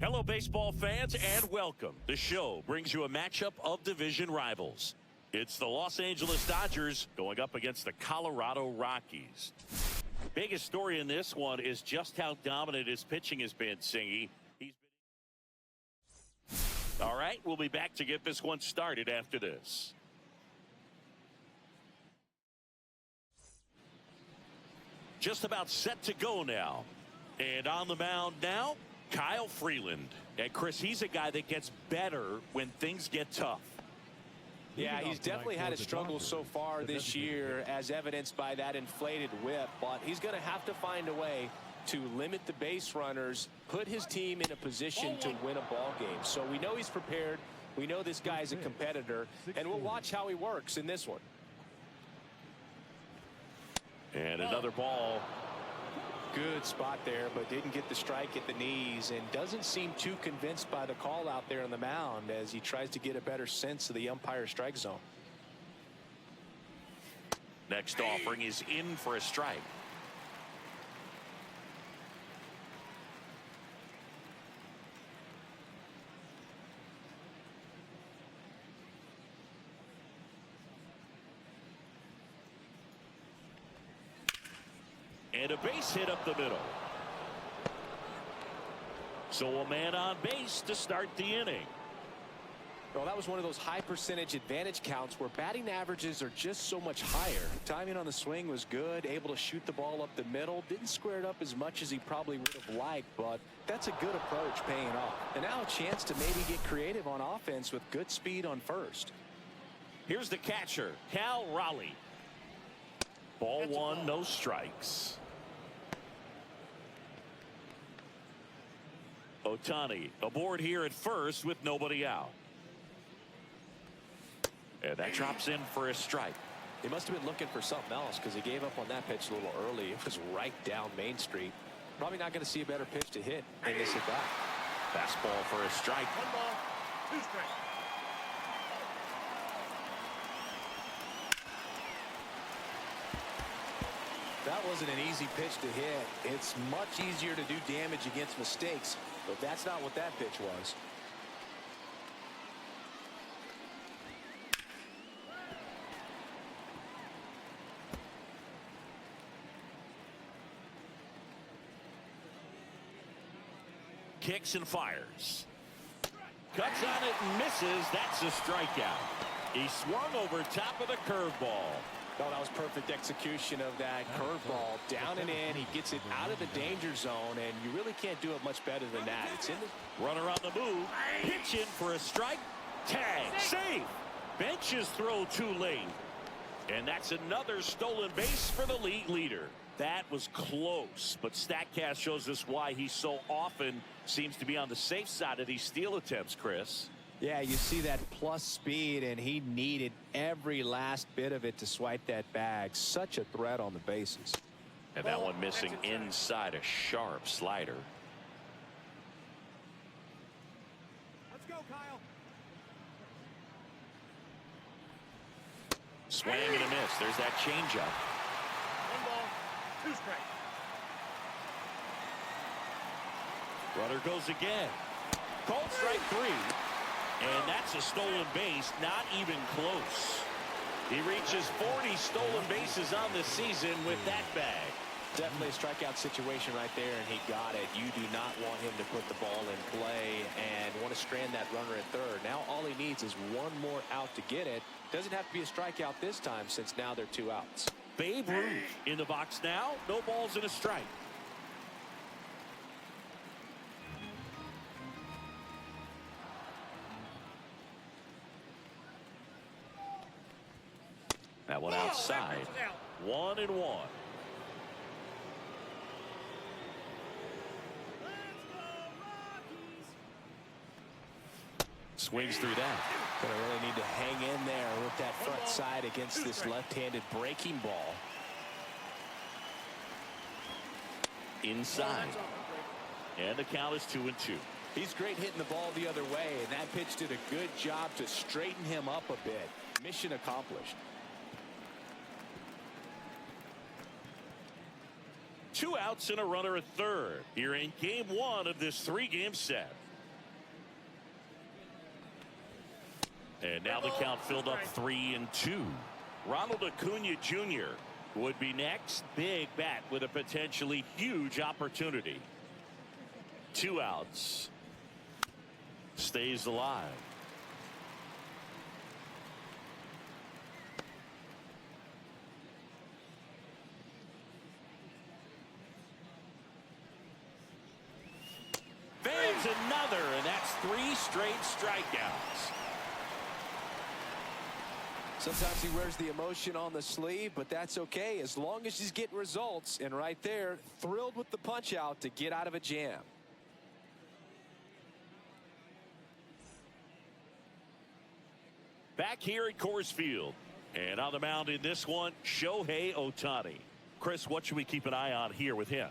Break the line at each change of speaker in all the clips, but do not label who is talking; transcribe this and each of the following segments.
Hello, baseball fans, and welcome. The show brings you a matchup of division rivals. It's the Los Angeles Dodgers going up against the Colorado Rockies. Biggest story in this one is just how dominant his pitching has been, Singy. All right, we'll be back to get this one started after this. Just about set to go now. And on the mound now, Kyle Freeland. And Chris, he's a guy that gets better when things get tough.
Yeah, he's definitely had his struggles so far this year, as evidenced by that inflated whip. But he's going to have to find a way to limit the base runners, put his team in a position to win a ball game. So we know he's prepared. We know this guy's a competitor, and we'll watch how he works in this one.
And another ball.
Good spot there, but didn't get the strike at the knees, and doesn't seem too convinced by the call out there on the mound as he tries to get a better sense of the umpire strike zone.
Next offering is in for a strike. And a base hit up the middle. So a man on base to start the inning.
Well, that was one of those high percentage advantage counts where batting averages are just so much higher. Timing on the swing was good, able to shoot the ball up the middle. Didn't square it up as much as he probably would have liked, but that's a good approach paying off. And now a chance to maybe get creative on offense with good speed on first.
Here's the catcher, Cal Raleigh. Ball one, no strikes. Ohtani aboard here at first with nobody out. And that drops in for a strike.
He must have been looking for something else because he gave up on that pitch a little early. It was right down Main Street. Probably not going to see a better pitch to hit in this at bat.
Fastball for a strike.
1 ball, 2 strikes.
That wasn't an easy pitch to hit. It's much easier to do damage against mistakes, but that's not what that pitch was.
Kicks and fires. Cuts on it and misses. That's a strikeout. He swung over top of the curveball.
Oh, that was perfect execution of that curveball. Down and in. He gets it out of the danger zone, and you really can't do it much better than that. It's in the
runner on the move. Pitch in for a strike. Tag. Safe. Bench's throw too late. And that's another stolen base for the league leader. That was close, but StatCast shows us why he so often seems to be on the safe side of these steal attempts, Chris.
Yeah, you see that plus speed, and he needed every last bit of it to swipe that bag. Such a threat on the bases.
And that one missing inside a sharp slider.
Let's go, Kyle.
Swing and a miss. There's that changeup.
1 ball, 2 strikes.
Runner goes again. Called strike 3. And that's a stolen base, not even close. He reaches 40 stolen bases on the season with that bag.
Definitely a strikeout situation right there, and he got it. You do not want him to put the ball in play and want to strand that runner at third. Now all he needs is one more out to get it. Doesn't have to be a strikeout this time since now they're 2 outs.
Babe Ruth in the box now. No balls and a strike. That one outside. 1-1. Swings through that.
Gonna really need to hang in there with that front side against this left-handed breaking ball.
Inside. And the count is 2-2.
He's great hitting the ball the other way, and that pitch did a good job to straighten him up a bit. Mission accomplished.
2 outs and a runner at third here in game 1 of this 3-game set. And now the count filled up 3-2. Ronald Acuna Jr. would be next. Big bat with a potentially huge opportunity. 2 outs. Stays alive. There's another, and that's 3 straight strikeouts.
Sometimes he wears the emotion on the sleeve, but that's okay as long as he's getting results. And right there, thrilled with the punch out to get out of a jam.
Back here at Coors Field. And on the mound in this one, Shohei Ohtani. Chris, what should we keep an eye on here with him?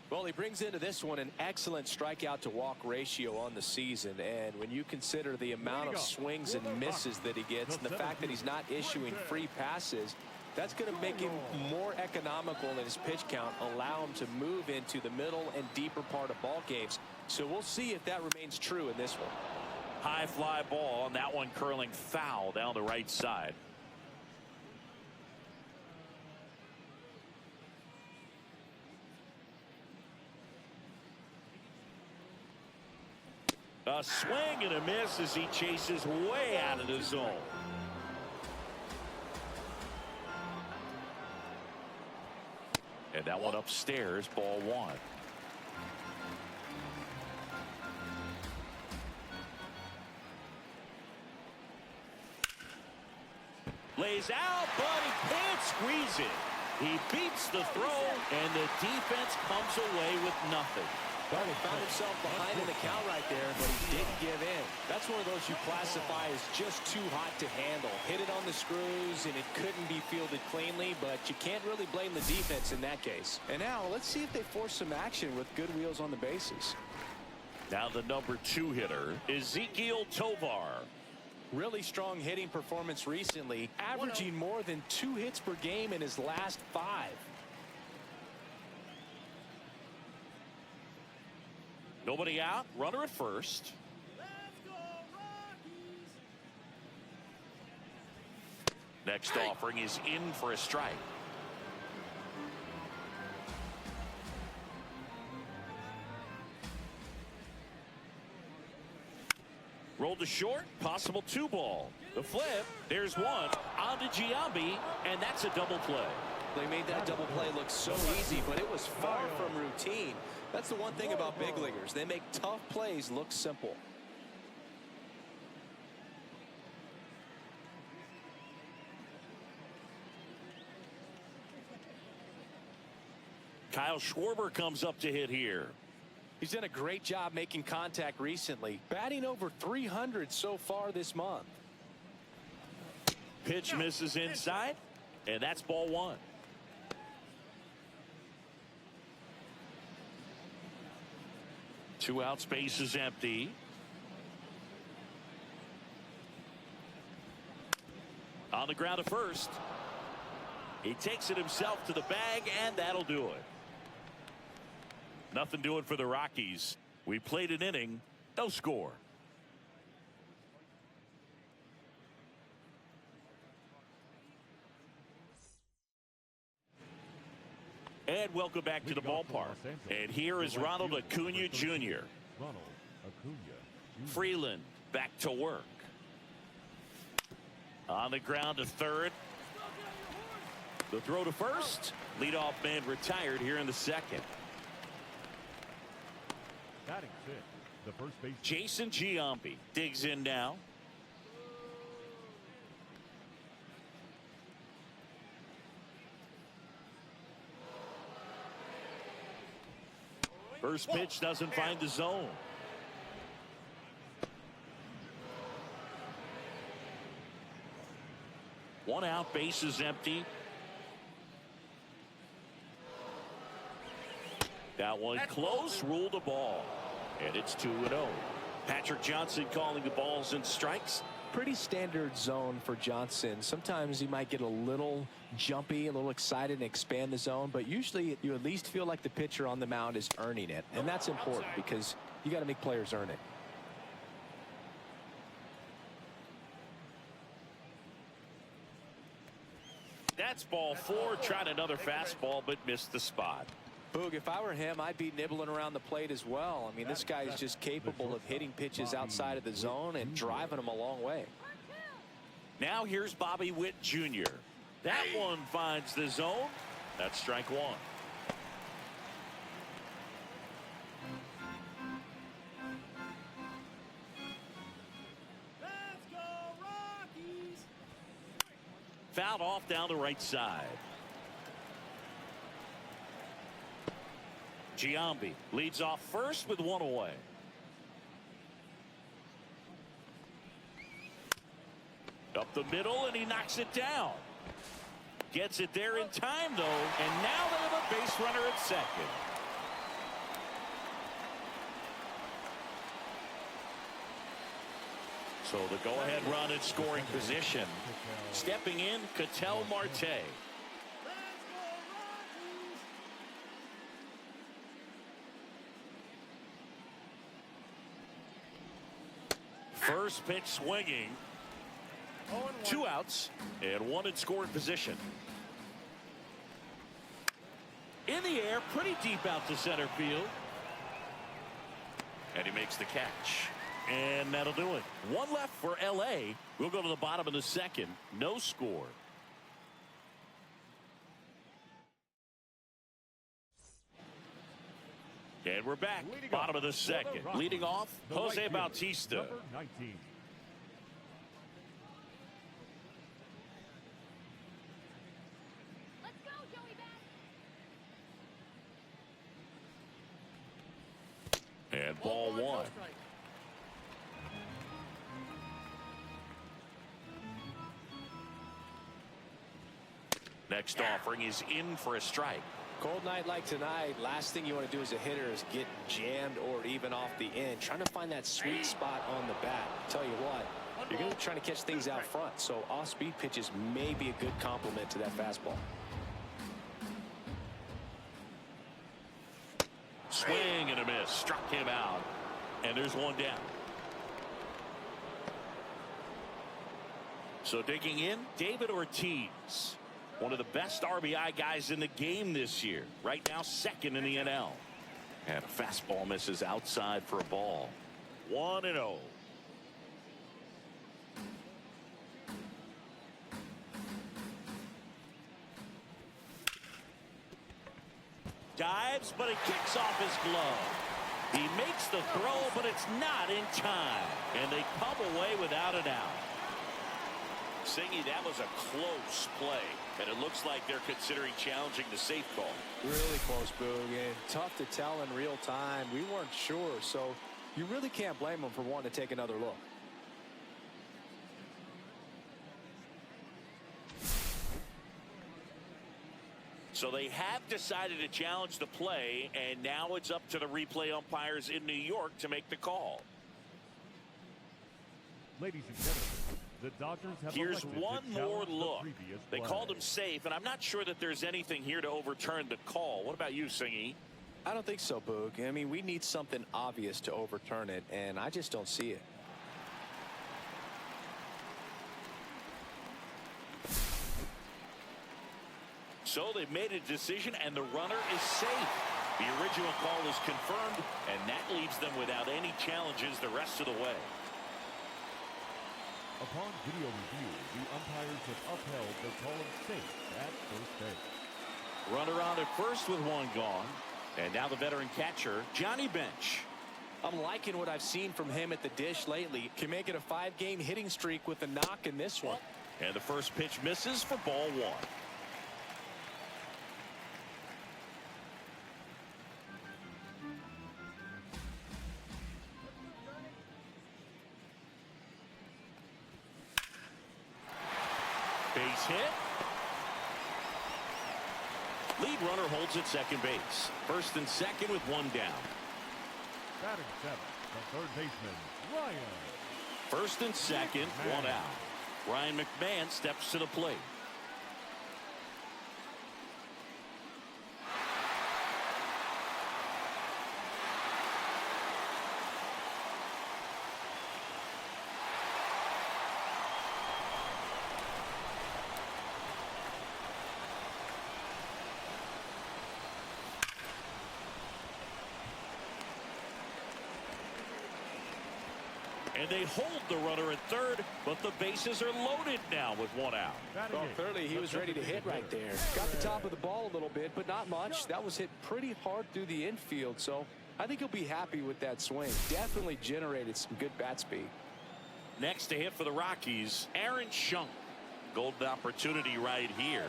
Well, he brings into this one an excellent strikeout to walk ratio on the season. And when you consider the amount of swings and misses that he gets and the fact that he's not issuing free passes, that's going to make him more economical in his pitch count, allow him to move into the middle and deeper part of ball games. So we'll see if that remains true in this one.
High fly ball, and that one curling foul down the right side. A swing and a miss as he chases way out of the zone. And that one upstairs, ball 1. Lays out, but he can't squeeze it. He beats the throw, and the defense comes away with nothing.
Well, he found himself behind in the count right there, but he didn't give in. That's one of those you classify as just too hot to handle. Hit it on the screws, and it couldn't be fielded cleanly, but you can't really blame the defense in that case. And now, let's see if they force some action with good wheels on the bases.
Now the number 2 hitter, Ezequiel Tovar.
Really strong hitting performance recently, averaging more than 2 hits per game in his last 5.
Nobody out, runner at first. Next offering is in for a strike. Rolled to short, possible 2 ball. The flip, there's one, on to Giambi, and that's a double play.
They made that double play look so easy, but it was far from routine. That's the one thing about big leaguers. They make tough plays look simple.
Kyle Schwarber comes up to hit here.
He's done a great job making contact recently, batting over 300 so far this month.
Pitch misses inside, and that's ball 1. Two out, space is empty. On the ground at first. He takes it himself to the bag, and that'll do it. Nothing doing for the Rockies. We played an inning, no score. And welcome back to the ballpark. And here is Ronald Acuna Jr. Freeland back to work. On the ground to third. The throw to first. Leadoff man retired here in the second. Jason Giambi digs in now. First pitch doesn't find the zone. One out, base is empty. That one close, ruled a ball. And it's 2-0. Patrick Johnson calling the balls and strikes.
Pretty standard zone for Johnson. Sometimes he might get a little jumpy, a little excited and expand the zone, but usually you at least feel like the pitcher on the mound is earning it. And that's important because you got to make players earn it.
that's ball 4. Tried another fastball, but missed the spot.
Boog, if I were him, I'd be nibbling around the plate as well. I mean, this guy is just capable of hitting pitches outside of the zone and driving them a long way.
Now here's Bobby Witt Jr. That one finds the zone. That's strike 1.
Let's go, Rockies!
Fouled off down the right side. Giambi leads off first with 1 away. Up the middle, and he knocks it down. Gets it there in time, though, and now they have a base runner at second. So the go-ahead run in scoring position. Stepping in, Ketel Marte. First pitch swinging. 2 outs and 1 in scoring position. In the air, pretty deep out to center field. And he makes the catch. And that'll do it. 1 left for LA. We'll go to the bottom of the second. No score. And we're back. Bottom of the second. Leading off, Jose Bautista.
Number 19.
Let's go, Joey Bat.
And ball 1. Next offering is in for a strike.
Cold night like tonight, last thing you want to do as a hitter is get jammed or even off the end. Trying to find that sweet spot on the bat. Tell you what, you're going to be trying to catch things out front, so off-speed pitches may be a good complement to that fastball.
Swing and a miss. Struck him out. And there's 1 down. So digging in, David Ortiz. One of the best RBI guys in the game this year. Right now, second in the NL. And a fastball misses outside for a ball. 1-0. Dives, but it kicks off his glove. He makes the throw, but it's not in time. And they come away without an out. Singy, that was a close play, and it looks like they're considering challenging the safe call.
Really close, Boog, and tough to tell in real time. We weren't sure, so you really can't blame them for wanting to take another look.
So they have decided to challenge the play, and now it's up to the replay umpires in New York to make the call.
Ladies and gentlemen, the Dodgers have
Here's
elected to
one more
challenge the
look.
previous
They
play.
called him safe, and I'm not sure that there's anything here to overturn the call. What about you, Singy?
I don't think so, Boog. I mean, we need something obvious to overturn it, and I just don't see it.
So they've made a decision, and the runner is safe. The original call is confirmed, and that leaves them without any challenges the rest of the way.
Upon video review, the umpires have upheld the call of safe at first base.
Runner on at first with 1 gone. And now the veteran catcher, Johnny Bench.
I'm liking what I've seen from him at the dish lately. Can make it a 5-game hitting streak with a knock in this one.
And the first pitch misses for ball 1. Base hit. Lead runner holds at second base. First and second with 1 down.
Batting 7, the third baseman, Ryan.
First and second, 1 out. Ryan McMahon steps to the plate. And they hold the runner at third, but the bases are loaded now with one out.
Well, clearly he was ready to hit right there. Got the top of the ball a little bit, but not much. That was hit pretty hard through the infield, so I think he'll be happy with that swing. Definitely generated some good bat speed.
Next to hit for the Rockies, Aaron Schunk. Golden opportunity right here.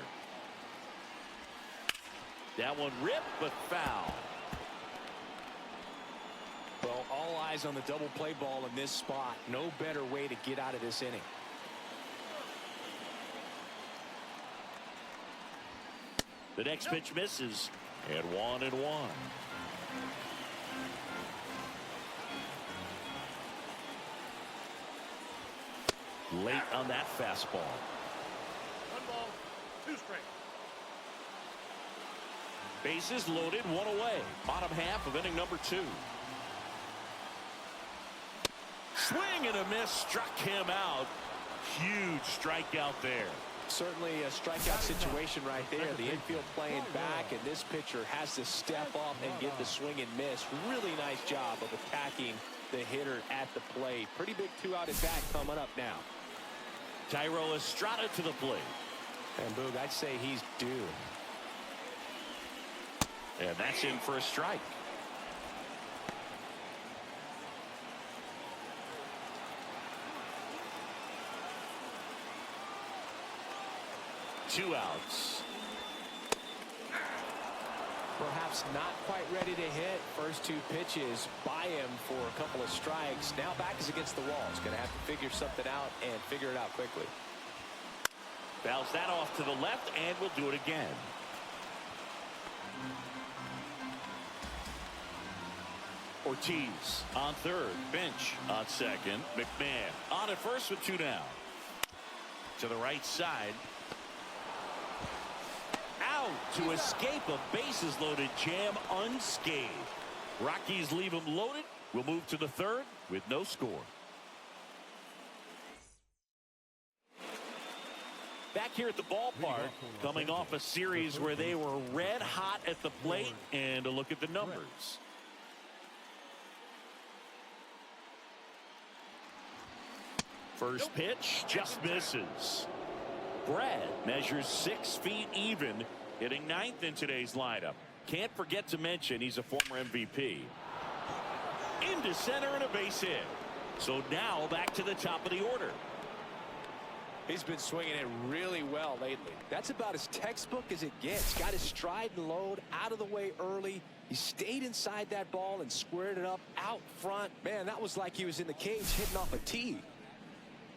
That one ripped, but foul.
Well, all eyes on the double play ball in this spot. No better way to get out of this inning.
The next pitch misses, and 1-1. Late on that fastball.
1 ball, 2 strikes.
Bases loaded, one away. Bottom half of inning number 2. Swing and a miss, struck him out. Huge strikeout there.
Certainly a strikeout situation right there. The infield playing back, and this pitcher has to step up and get the swing and miss. Really nice job of attacking the hitter at the plate. Pretty big 2-out at bat coming up now.
Thairo Estrada to the plate.
And Boog, I'd say he's due.
And that's in for a strike. Two outs.
Perhaps not quite ready to hit. First 2 pitches by him for a couple of strikes. Now back is against the wall. He's going to have to figure something out and figure it out quickly.
Fouls that off to the left, and we'll do it again. Ortiz on third, Bench on second, McMahon on at first with 2 down. To the right side. Out to escape a bases loaded jam unscathed. Rockies leave him loaded. We'll move to the third with no score. Back here at the ballpark, coming off a series where they were red hot at the plate, and a look at the numbers. First pitch just misses. Brad measures 6 feet even, hitting 9th in today's lineup. Can't forget to mention he's a former MVP. Into center and a base hit. So now back to the top of the order.
He's been swinging it really well lately. That's about as textbook as it gets. Got his stride and load out of the way early. He stayed inside that ball and squared it up out front. Man, that was like he was in the cage hitting off a tee.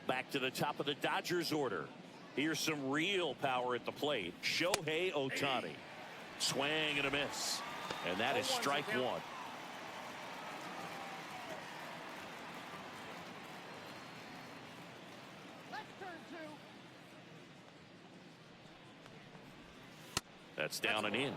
Back to the top of the Dodgers order. Here's some real power at the plate. Shohei Ohtani. Swing and a miss. And that is strike 1. That's down and in.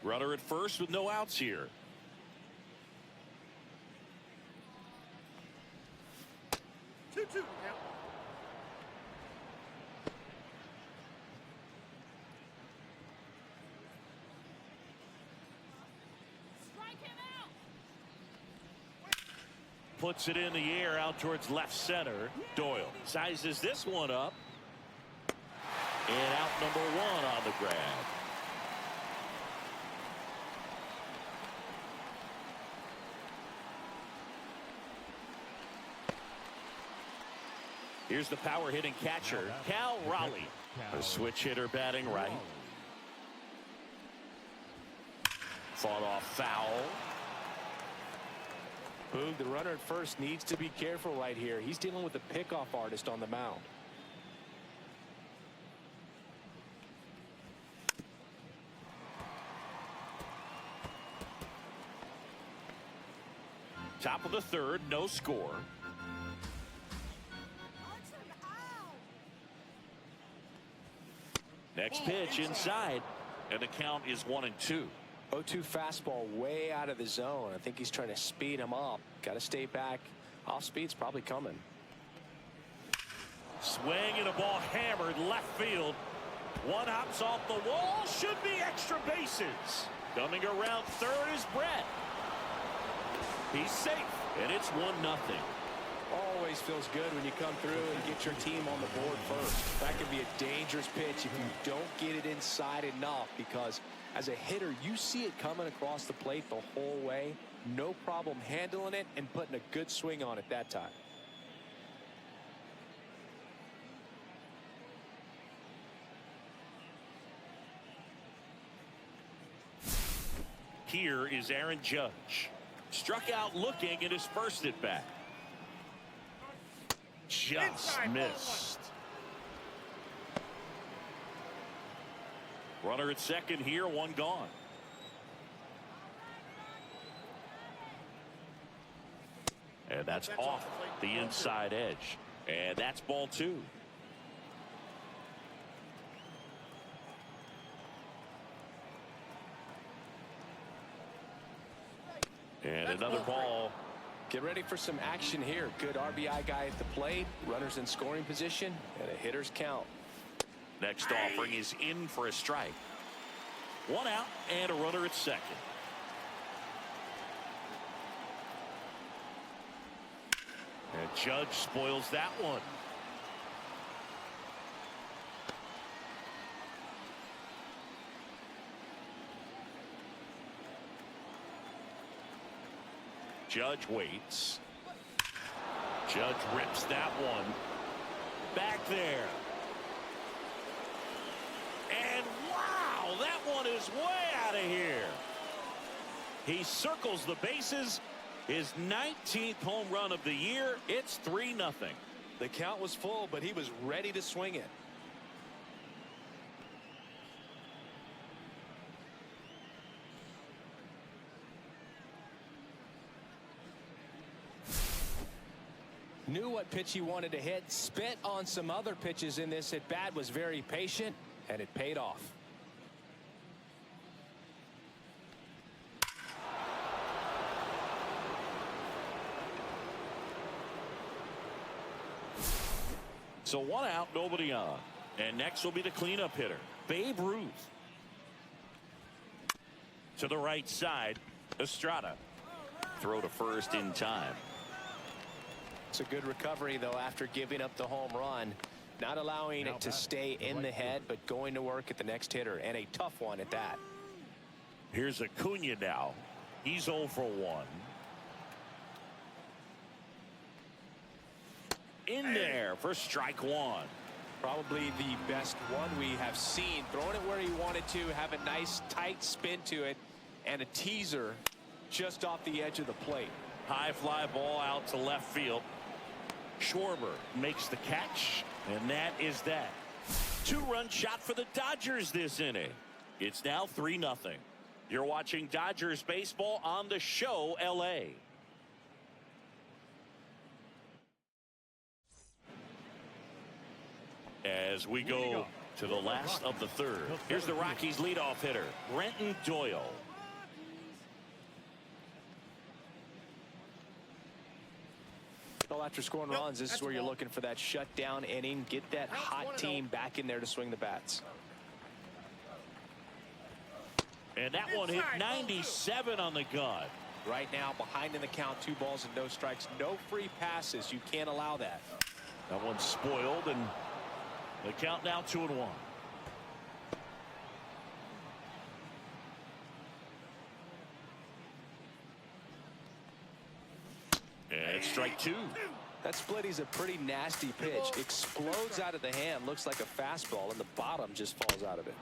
Runner at first with no outs here.
Two.
Puts it in the air out towards left center. Doyle sizes this one up. And out number 1 on the grab. Here's the power hitting catcher, Cal Raleigh. A switch hitter batting right. Fought off foul.
Boog, the runner at first needs to be careful right here. He's dealing with a pickoff artist on the mound.
Top of the third, no score. Next pitch inside, And the count is 1-2.
0-2 fastball way out of the zone. I think he's trying to speed him up. Got to stay back. Off speed's probably coming.
Swing and a ball hammered left field. One hops off the wall. Should be extra bases. Coming around third is Brett. He's safe, and it's 1-0.
Always feels good when you come through and get your team on the board first. That can be a dangerous pitch if you don't get it inside enough, because as a hitter, you see it coming across the plate the whole way. No problem handling it and putting a good swing on it that time.
Here is Aaron Judge. Struck out looking at his first at bat. Just missed. Runner at second here, one gone. And that's off the inside edge. And that's ball 2. And another ball.
Get ready for some action here. Good RBI guy at the plate. Runners in scoring position and a hitter's count.
Next offering is in for a strike. One out and a runner at second. And Judge spoils that one. Judge waits. Judge rips that one. Back there. And wow, that one is way out of here. He circles the bases. His 19th home run of the year. It's 3-0.
The count was full, but he was ready to swing it. Knew what pitch he wanted to hit, spit on some other pitches in this at bat, was very patient, and it paid off.
So one out, nobody on. And next will be the cleanup hitter, Babe Ruth. To the right side, Estrada. Throw to first in time.
It's a good recovery, though, after giving up the home run. Not allowing it to stay in the head, but going to work at the next hitter, and a tough one at that.
Here's Acuna now. He's 0 for 1. In there for strike 1.
Probably the best one we have seen. Throwing it where he wanted to, have a nice tight spin to it, and a teaser just off the edge of the plate.
High fly ball out to left field. Schwarber makes the catch, and that is that. 2-run shot for the Dodgers this inning. It's now 3-0. You're watching Dodgers baseball on the show, LA. As we go to the last of the third, here's the Rockies leadoff hitter, Brenton Doyle.
Well, after scoring runs, this is where you're looking for that shutdown inning. Get that hot team back in there to swing the bats.
And that one hit 97 on the gun.
Right now, behind in the count, 2 balls and no strikes. No free passes. You can't allow that.
That one's spoiled, and the count now 2-1. And it's strike 2.
That splitty's a pretty nasty pitch. Explodes out of the hand. Looks like a fastball, and the bottom just falls out of it.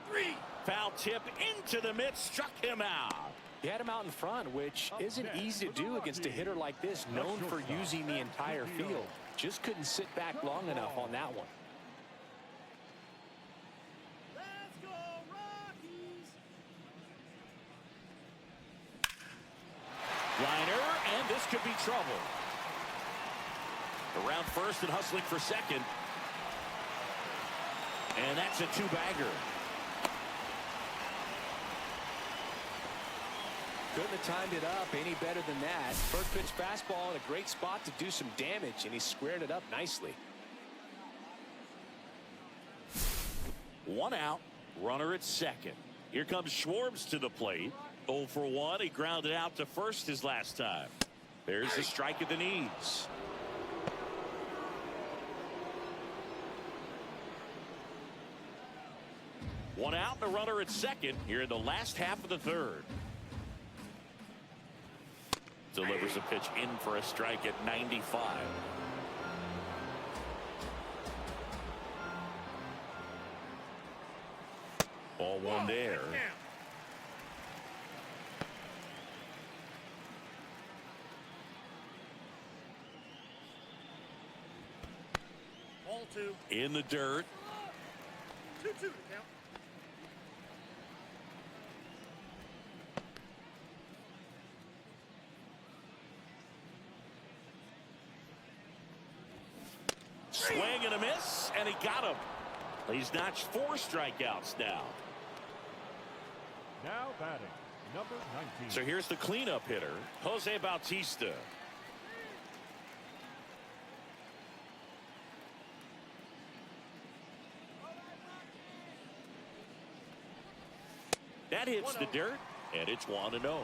Foul tip into the mid, struck him out.
He had him out in front, which isn't easy to do against a hitter like this, known for using the entire field. Just couldn't sit back long enough on that one.
Let's go, Rockies!
Liner, and this could be trouble. Around first and hustling for second. And that's a 2-bagger.
Couldn't have timed it up any better than that. First pitch fastball in a great spot to do some damage, and he squared it up nicely.
1 out, runner at second. Here comes Schwartz to the plate. 0 for 1. He grounded out to first his last time. There's the strike at the knees. One out and a runner at second here in the last half of the third. Delivers a pitch in for a strike at 95. Ball one there.
Ball 2.
In the dirt.
2-2 to count.
Swing and a miss, and he got him. He's notched 4 strikeouts now.
Now batting, number 19.
So here's the cleanup hitter, Jose Bautista. That hits the dirt, and it's 1-0.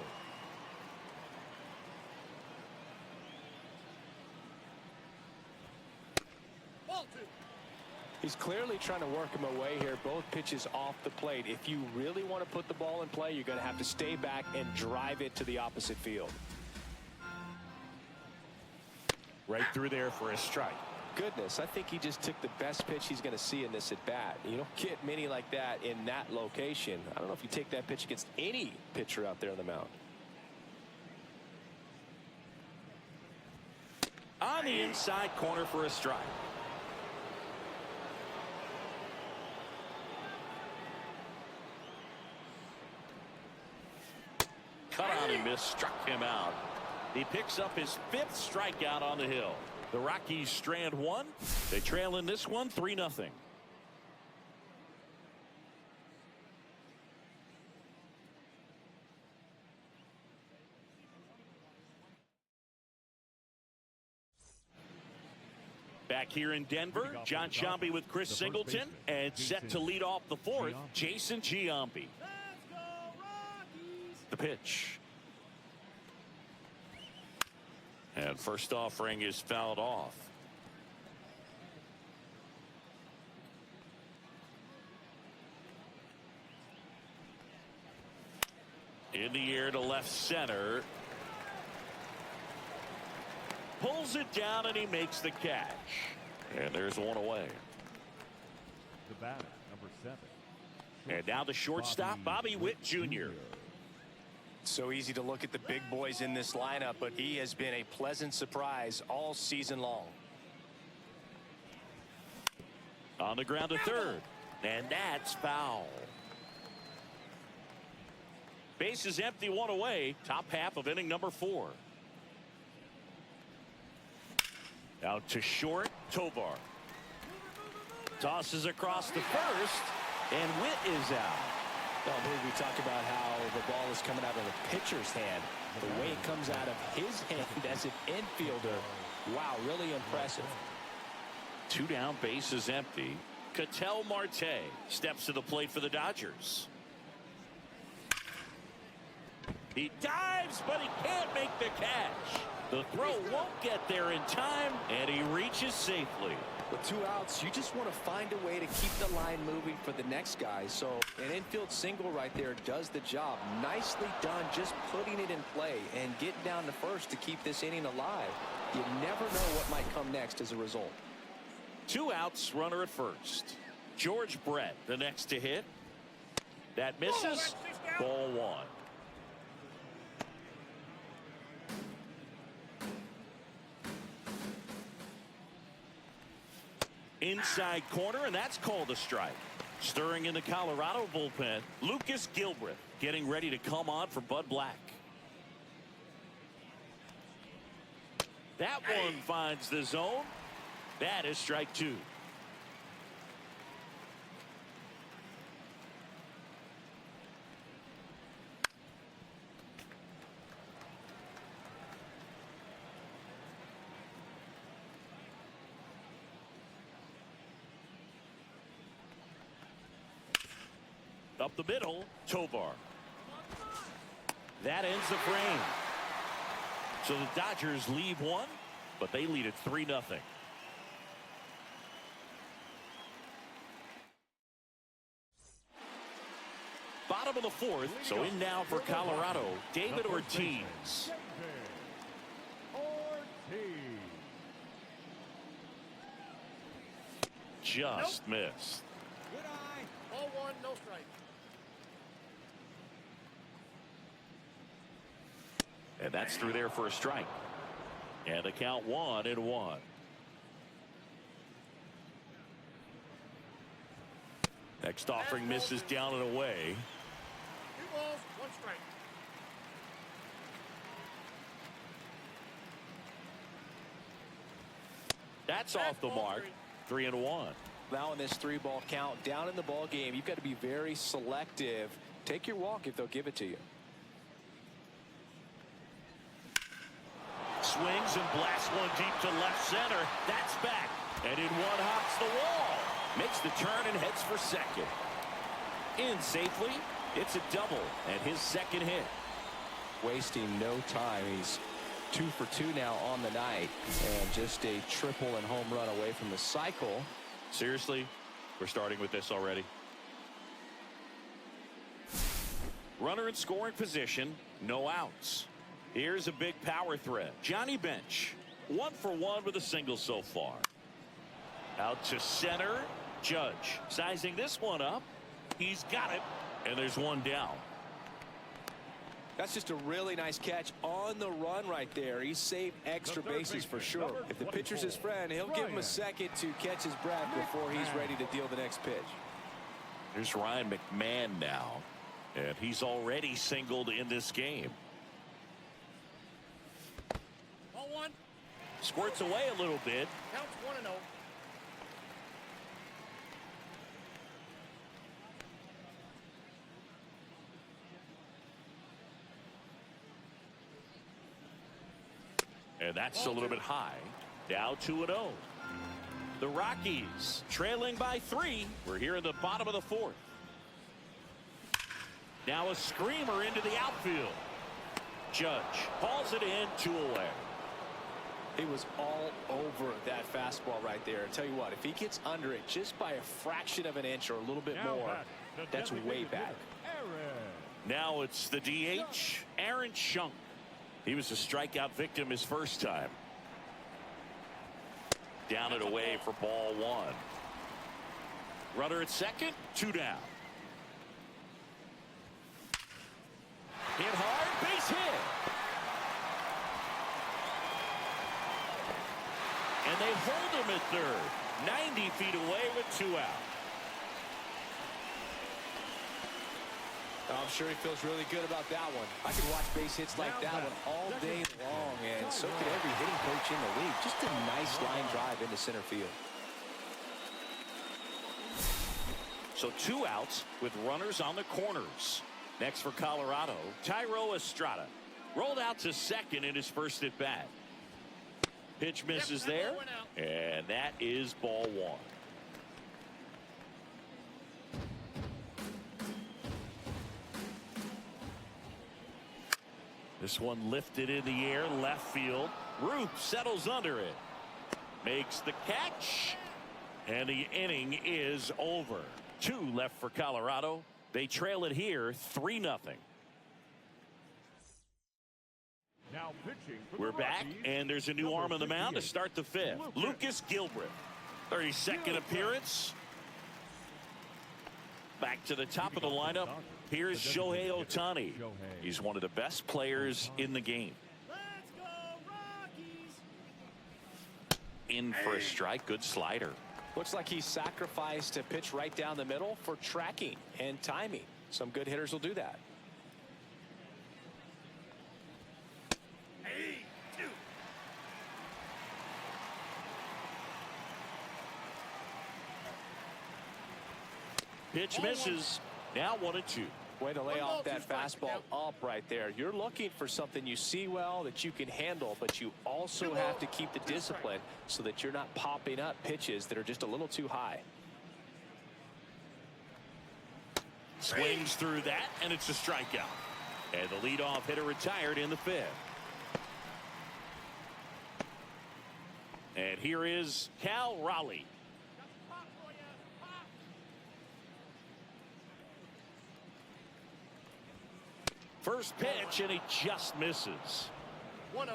He's clearly trying to work him away here. Both pitches off the plate. If you really want to put the ball in play, you're going to have to stay back and drive it to the opposite field.
Right through there for a strike.
Goodness, I think he just took the best pitch he's going to see in this at bat. You don't get many like that in that location. I don't know if you take that pitch against any pitcher out there on the mound.
On the inside corner for a strike. Cut out and missed, struck him out. He picks up his 5th strikeout on the hill. The Rockies strand 1. They trail in this one 3-0. Back here in Denver, John Giambi with Chris Singleton, and set to lead off the 4th, Jason Giambi.
Let's go, Rockies!
The pitch. And first offering is fouled off. In the air to left center. Pulls it down and he makes the catch. And there's one away.
The batter, number 7.
And now the shortstop, Bobby Witt Jr.
So easy to look at the big boys in this lineup, but he has been a pleasant surprise all season long.
On the ground to third. And that's foul. Base is empty, 1 away. Top half of inning number 4. Out to short, Tovar. Tosses across the first, and Witt is out.
Well, here we talk about how the ball is coming out of the pitcher's hand. The way it comes out of his hand as an infielder. Wow, really impressive.
2 down, base is empty. Ketel Marte steps to the plate for the Dodgers. He dives, but he can't make the catch. The throw won't get there in time, and he reaches safely.
With 2 outs, you just want to find a way to keep the line moving for the next guy. So an infield single right there does the job. Nicely done, just putting it in play and getting down to first to keep this inning alive. You never know what might come next as a result.
2 outs, runner at first. George Brett, the next to hit. That misses. Ball 1. Inside corner, and that's called a strike. Stirring in the Colorado bullpen, Lucas Gilbreth getting ready to come on for Bud Black. That one finds the zone. That is strike 2. Up the middle, Tovar. That ends the frame. So the Dodgers leave one, but they lead it 3-0. Bottom of the fourth, so in now for Colorado, David Ortiz. Just missed.
Good eye. Ball one, no strike.
And that's through there for a strike. And the count 1-1. Next offering misses down and away.
2 balls, 1 strike.
That's off the mark. 3-1.
Now in this 3-ball count, down in the ball game, you've got to be very selective. Take your walk if they'll give it to you.
Swings and blasts one deep to left center. That's back. And in one hops the wall. Makes the turn and heads for second. In safely. It's a double and his second hit.
Wasting no time. He's 2 for 2 now on the night. And just a triple and home run away from the cycle.
Seriously, we're starting with this already. Runner in scoring position. No outs. Here's a big power threat. Johnny Bench. 1 for 1 with a single so far. Out to center. Judge sizing this one up. He's got it. And there's one down.
That's just a really nice catch on the run right there. He saved extra bases for sure. If the pitcher's his friend, he'll give him a second to catch his breath before he's ready to deal the next pitch.
Here's Ryan McMahon now. And he's already singled in this game.
Ball one.
Squirts away a little bit.
Counts 1-0.
And that's a little bit high. Now 2-0. The Rockies trailing by 3. We're here in the bottom of the fourth. Now a screamer into the outfield. Judge hauls it in, 2 away.
He was all over that fastball right there. I tell you what, if he gets under it just by a fraction of an inch or a little bit more, that's way back.
Now it's the DH, Aaron Schunk. He was a strikeout victim his first time. Down and away for ball 1. Runner at second, 2 down. Hit hard, base hit. And they hold him at third. 90 feet away with 2 out.
I'm sure he feels really good about that one. I could watch base hits like that one all day long, and so could every hitting coach in the league. Just a nice line drive into center field.
So 2 outs with runners on the corners. Next for Colorado, Thairo Estrada. Rolled out to second in his first at bat. Pitch misses there, and that is ball 1. This one lifted in the air, left field. Root settles under it. Makes the catch. And the inning is over. 2 left for Colorado. They trail it here, 3-0.
Now pitching for the
We're back,
Rockies,
and there's a new arm on the mound to
58,
start the 5th. Lucas Gilbert. 32nd appearance. Back to the top of the lineup. Here's Shohei Ohtani. He's one of the best players in the game.
Let's go, Rockies.
In for a strike. Good slider.
Looks like he sacrificed a pitch right down the middle for tracking and timing. Some good hitters will do that.
Hey, 2.
Pitch misses. Now 1-2.
Way to lay
1
off
ball, 2
that
strikes.
fastball up right there. You're looking for something you see well that you can handle, but you also have to keep the discipline so that you're not popping up pitches that are just a little too high.
Swings through that, and it's a strikeout. And the leadoff hitter retired in the fifth. And here is Cal Raleigh. First pitch, and he just misses.
1-0.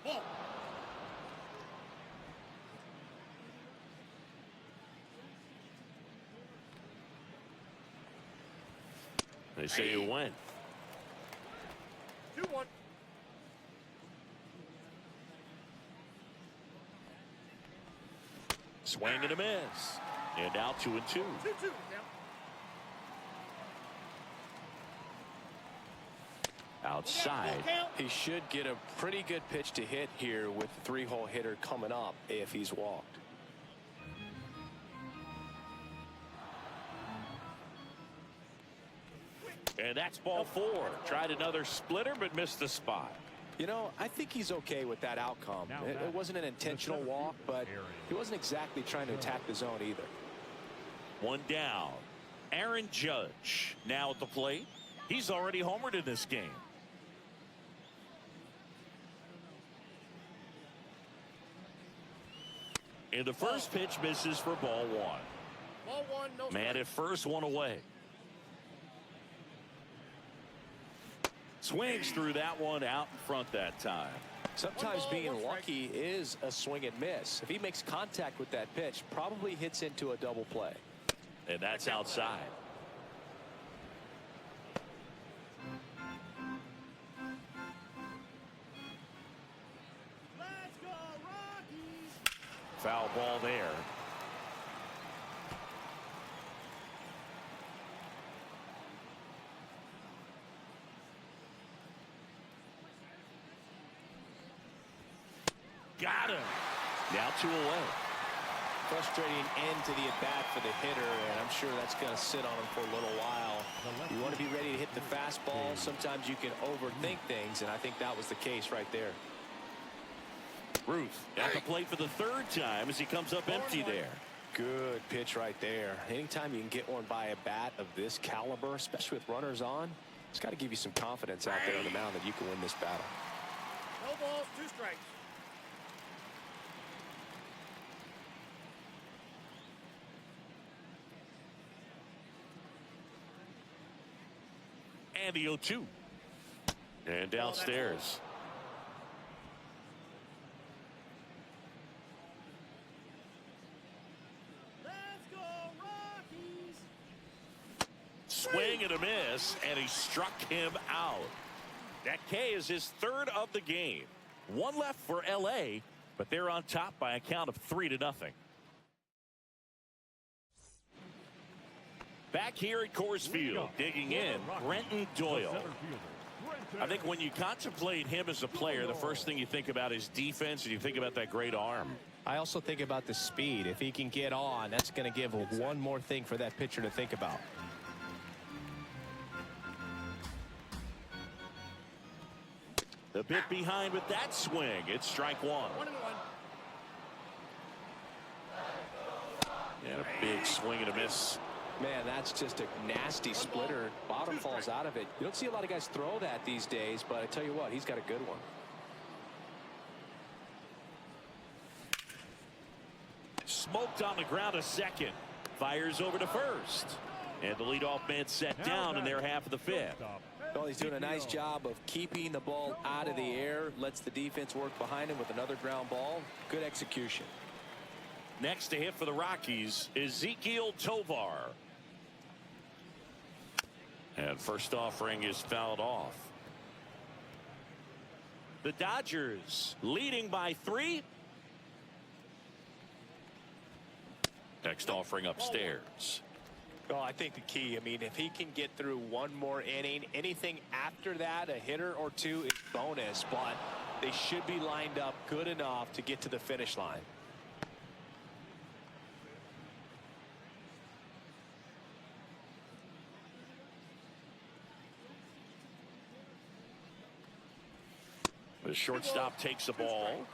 Ball.
They say it went.
2-1.
Swing and a miss. And now 2-2.
2-2 now.
Outside.
He should get a pretty good pitch to hit here with the three-hole hitter coming up if he's walked.
And that's ball 4. Tried another splitter, but missed the spot.
You know, I think he's okay with that outcome. It wasn't an intentional walk, but he wasn't exactly trying to attack the zone either.
One down. Aaron Judge now at the plate. He's already homered in this game. And the first pitch misses for ball 1.
Ball 1, no
Man
strike.
at first, one away. Swings through that one out in front that time.
Sometimes being lucky is a swing and miss. If he makes contact with that pitch, probably hits into a double play.
And that's outside.
Let's go, Rockies.
Foul ball there. Got him. Now 2 away.
Frustrating end to the at-bat for the hitter, and I'm sure that's going to sit on him for a little while. You want to be ready to hit the fastball. Sometimes you can overthink things, and I think that was the case right there.
Ruth at the plate for the 3rd time as he comes up empty there.
Good pitch right there. Anytime you can get one by a bat of this caliber, especially with runners on, it's got to give you some confidence out there on the mound that you can win this battle.
No balls, 2 strikes.
And the 0-2. And downstairs.
Let's go, Rockies.
Swing and a miss, and he struck him out. That K is his 3rd of the game. 1 left for LA, but they're on top by a count of 3-0. Back here at Coors Field, digging in, Brenton Doyle. I think when you contemplate him as a player, the first thing you think about is defense, and you think about that great arm.
I also think about the speed. If he can get on, that's going to give one more thing for that pitcher to think about.
The bit behind with that swing. It's strike 1.
1-1.
And a big swing and a miss.
Man, that's just a nasty splitter. Bottom falls out of it. You don't see a lot of guys throw that these days, but I tell you what, he's got a good one.
Smoked on the ground a second. Fires over to first. And the leadoff man set down in their half of the 5th.
Well, he's doing a nice job of keeping the ball out of the air. Lets the defense work behind him with another ground ball. Good execution.
Next to hit for the Rockies is Ezekiel Tovar. And first offering is fouled off. The Dodgers leading by 3. Next offering upstairs.
Well, I think the key, I mean, if he can get through one more inning, anything after that, a hitter or 2 is bonus, but they should be lined up good enough to get to the finish line.
The shortstop takes the ball.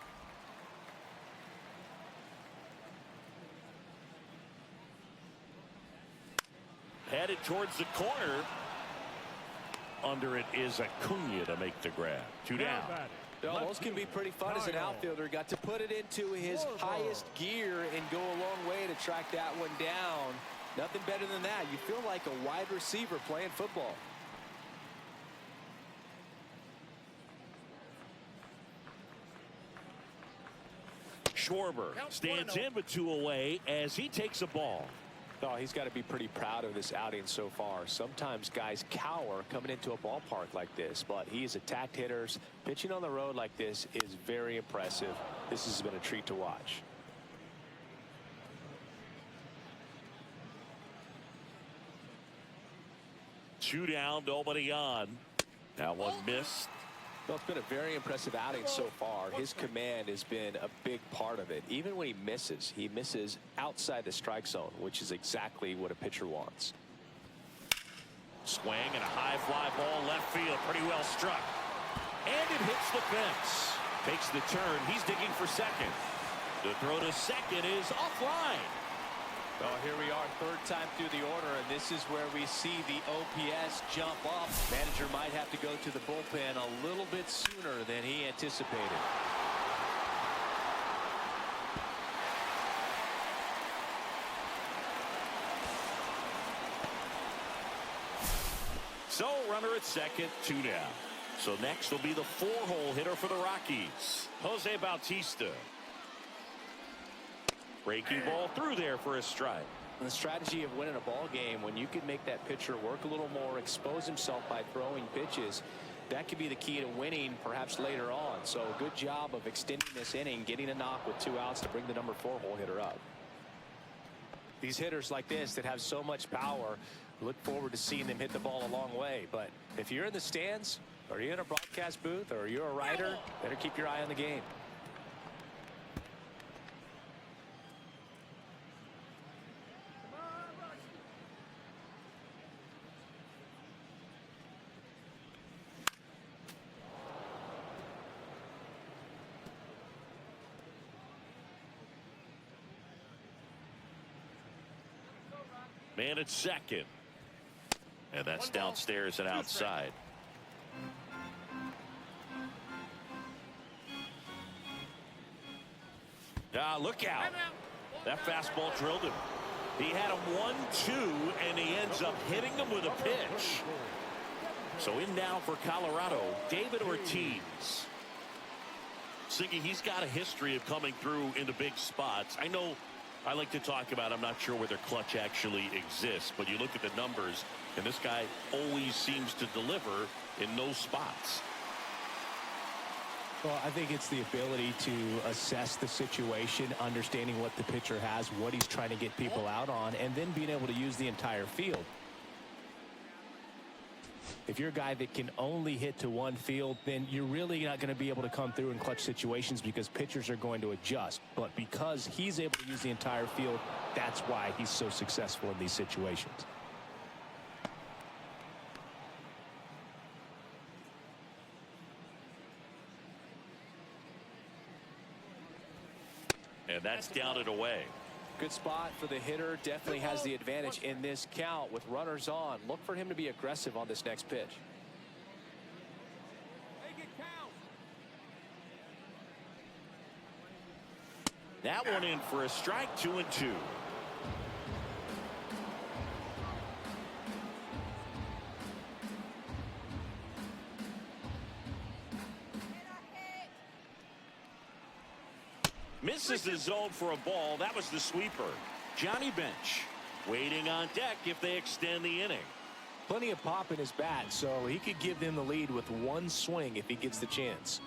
headed towards the corner. Under it is Acuna to make the grab. 2 down.
Those can be pretty fun as an outfielder. Got to put it into his highest gear and go a long way to track that one down. Nothing better than that. You feel like a wide receiver playing football.
Schwarber stands in with 2 away as he takes a ball.
Oh, he's got to be pretty proud of this outing so far. Sometimes guys cower coming into a ballpark like this, but he's attacked hitters. Pitching on the road like this is very impressive. This has been a treat to watch.
Two down, nobody on. Now one missed.
Well, it's been a very impressive outing so far. His command has been a big part of it. Even when he misses outside the strike zone, which is exactly what a pitcher wants.
Swing and a high fly ball left field, pretty well struck. And it hits the fence. Takes the turn. He's digging for second. The throw to second is offline.
Oh, here we are, third time through the order, and this is where we see the OPS jump up. Manager might have to go to the bullpen a little bit sooner than he anticipated.
So, runner at second, 2 down. So next will be the 4-hole hitter for the Rockies, Jose Bautista. Breaking ball through there for a strike.
The strategy of winning a ball game, when you can make that pitcher work a little more, expose himself by throwing pitches, that could be the key to winning perhaps later on. So good job of extending this inning, getting a knock with 2 outs to bring the number 4-hole hitter up. These hitters like this that have so much power, look forward to seeing them hit the ball a long way. But if you're in the stands, or you're in a broadcast booth, or you're a writer, better keep your eye on the game.
Man at second. And that's downstairs and outside. Look out. That fastball drilled him. He had him 1-2, and he ends up hitting him with a pitch. So in now for Colorado, David Ortiz. Siggy, he's got a history of coming through into big spots. I know I like to talk about, I'm not sure whether clutch actually exists, but you look at the numbers, and this guy always seems to deliver in those spots.
Well, I think it's the ability to assess the situation, understanding what the pitcher has, what he's trying to get people out on, and then being able to use the entire field. If you're a guy that can only hit to one field, then you're really not going to be able to come through in clutch situations because pitchers are going to adjust. But because he's able to use the entire field, that's why he's so successful in these situations.
And that's down and away.
Good spot for the hitter. Definitely has the advantage in this count with runners on. Look for him to be aggressive on this next pitch.
That one in for a strike, 2-2. Misses the zone for a ball. That was the sweeper. Johnny Bench waiting on deck if they extend the inning.
Plenty of pop in his bat, so he could give them the lead with one swing if he gets the chance.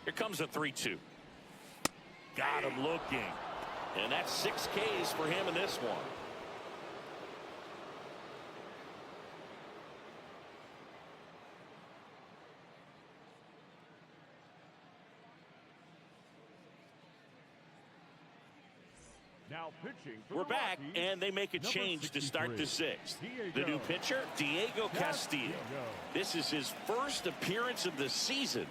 Here comes a 3-2. Got him looking. And that's 6 Ks for him in this one.
Now pitching for
We're
the
back,
Rockies,
and they make a
number
change to start the
63,
6th. The new pitcher, Diego Castillo. This is his first appearance of the season.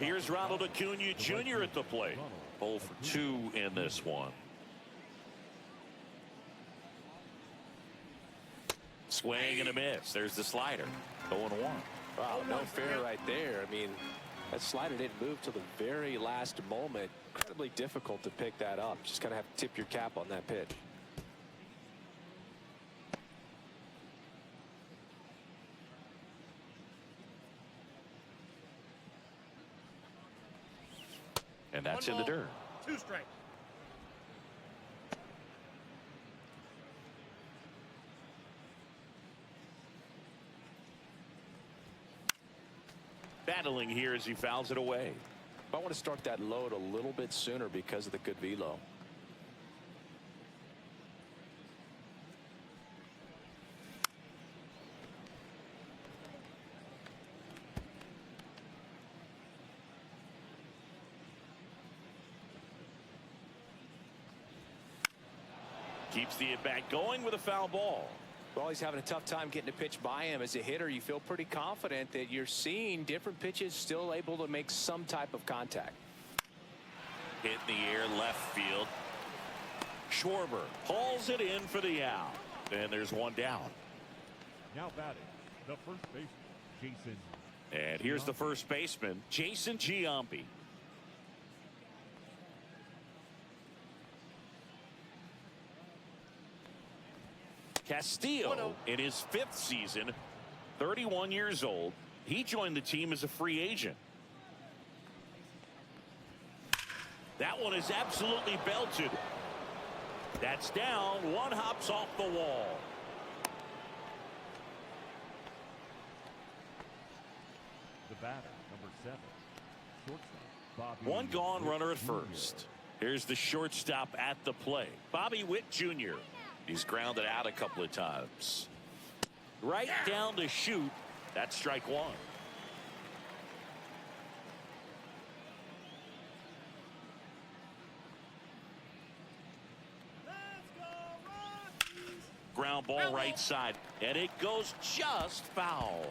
Here's Ronald Acuna Jr. at the plate. 0 for 2 in this one. Swing and a miss. There's the slider. 0-1.
Wow, no fair right there. I mean, that slider didn't move till the very last moment. Incredibly difficult to pick that up. Just kind of have to tip your cap on that pitch.
And that's in the dirt.
2 strikes.
Battling here as he fouls it away.
I want to start that load a little bit sooner because of the good velo.
Keeps the at-bat going with a foul ball.
Well, he's having a tough time getting a pitch by him. As a hitter, you feel pretty confident that you're seeing different pitches still able to make some type of contact.
Hit in the air left field. Schwarber hauls it in for the out. And there's one down.
Now batting, the first baseman, Jason.
And here's the first baseman, Jason Giambi. Castillo in his 5th season, 31 years old. He joined the team as a free agent. That one is absolutely belted. That's down. One hops off the wall.
The batter, number 7, shortstop, Bobby.
One gone
Witt
runner at
Jr.
first. Here's the shortstop at the plate, Bobby Witt Jr. He's grounded out a couple of times. Right down to shoot. That's strike 1.
Let's go, Rockies!
Ground ball right side, and it goes just foul.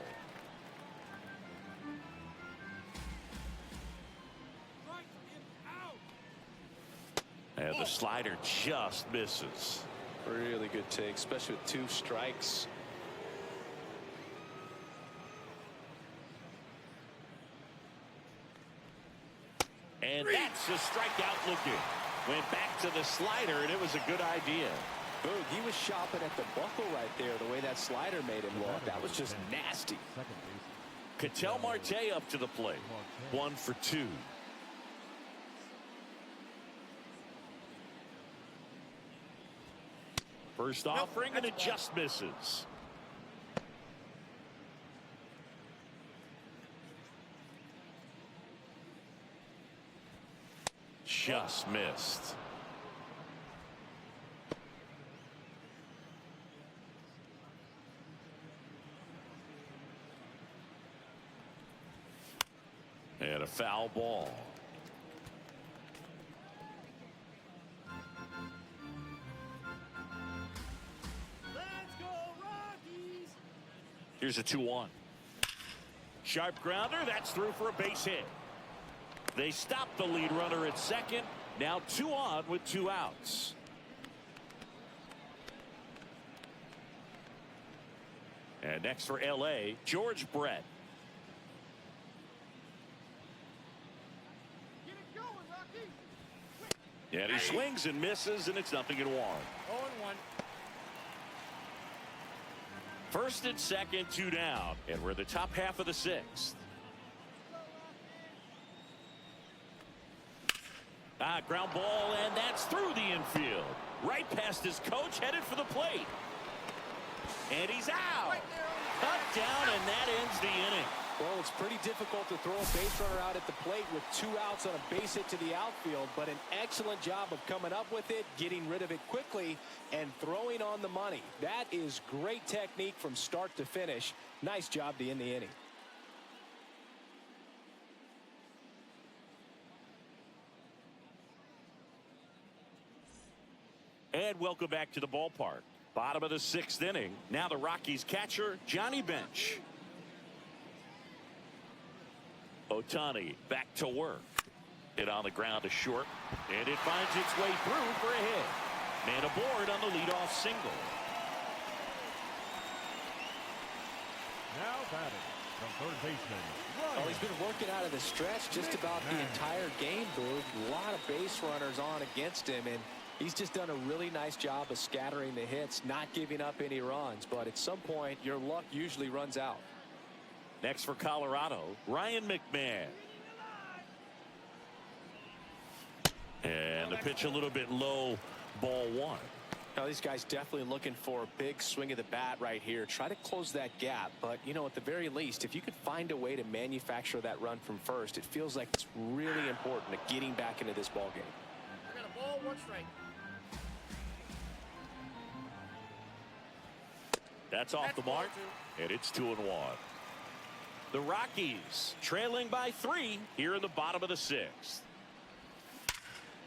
Strike him out!
And the slider just misses.
Really good take, especially with 2 strikes.
And that's a strikeout looking. Went back to the slider, and it was a good idea.
Boog, he was shopping at the buckle right there, the way that slider made him look. That was just nasty.
Second baseman.
Ketel Marte up to the plate. 1 for 2. First offering, and it just misses. Just missed. And a foul ball. Here's a 2-1. Sharp grounder. That's through for a base hit. They stop the lead runner at second. Now 2 on with 2 outs. And next for L.A., George Brett.
Get it going, Rocky!
And he swings and misses, and it's 0-1.
0-1.
First and second, 2 down. And we're in the top half of the 6th. Ground ball, and that's through the infield. Right past his coach, headed for the plate. And he's out. Cut down, and that ends the inning.
Well, it's pretty difficult to throw a base runner out at the plate with 2 outs on a base hit to the outfield, but an excellent job of coming up with it, getting rid of it quickly, and throwing on the money. That is great technique from start to finish. Nice job to end the inning.
And welcome back to the ballpark. Bottom of the 6th inning. Now the Rockies catcher, Johnny Bench. Ohtani back to work. Hit on the ground to short. And it finds its way through for a hit. Man aboard on the leadoff single.
batting, the third baseman.
Well, he's been working out of the stretch just about the entire game, Boog. A lot of base runners on against him, and he's just done a really nice job of scattering the hits, not giving up any runs. But at some point, your luck usually runs out.
Next for Colorado, Ryan McMahon. And the pitch a little bit low, ball one.
Now, these guys definitely looking for a big swing of the bat right here. Try to close that gap. But, you know, at the very least, if you could find a way to manufacture that run from first, it feels like it's really important to getting back into this ball game.
I got a ball, 1 strike.
That's off the mark, and it's 2-1. The Rockies trailing by 3 here in the bottom of the 6th.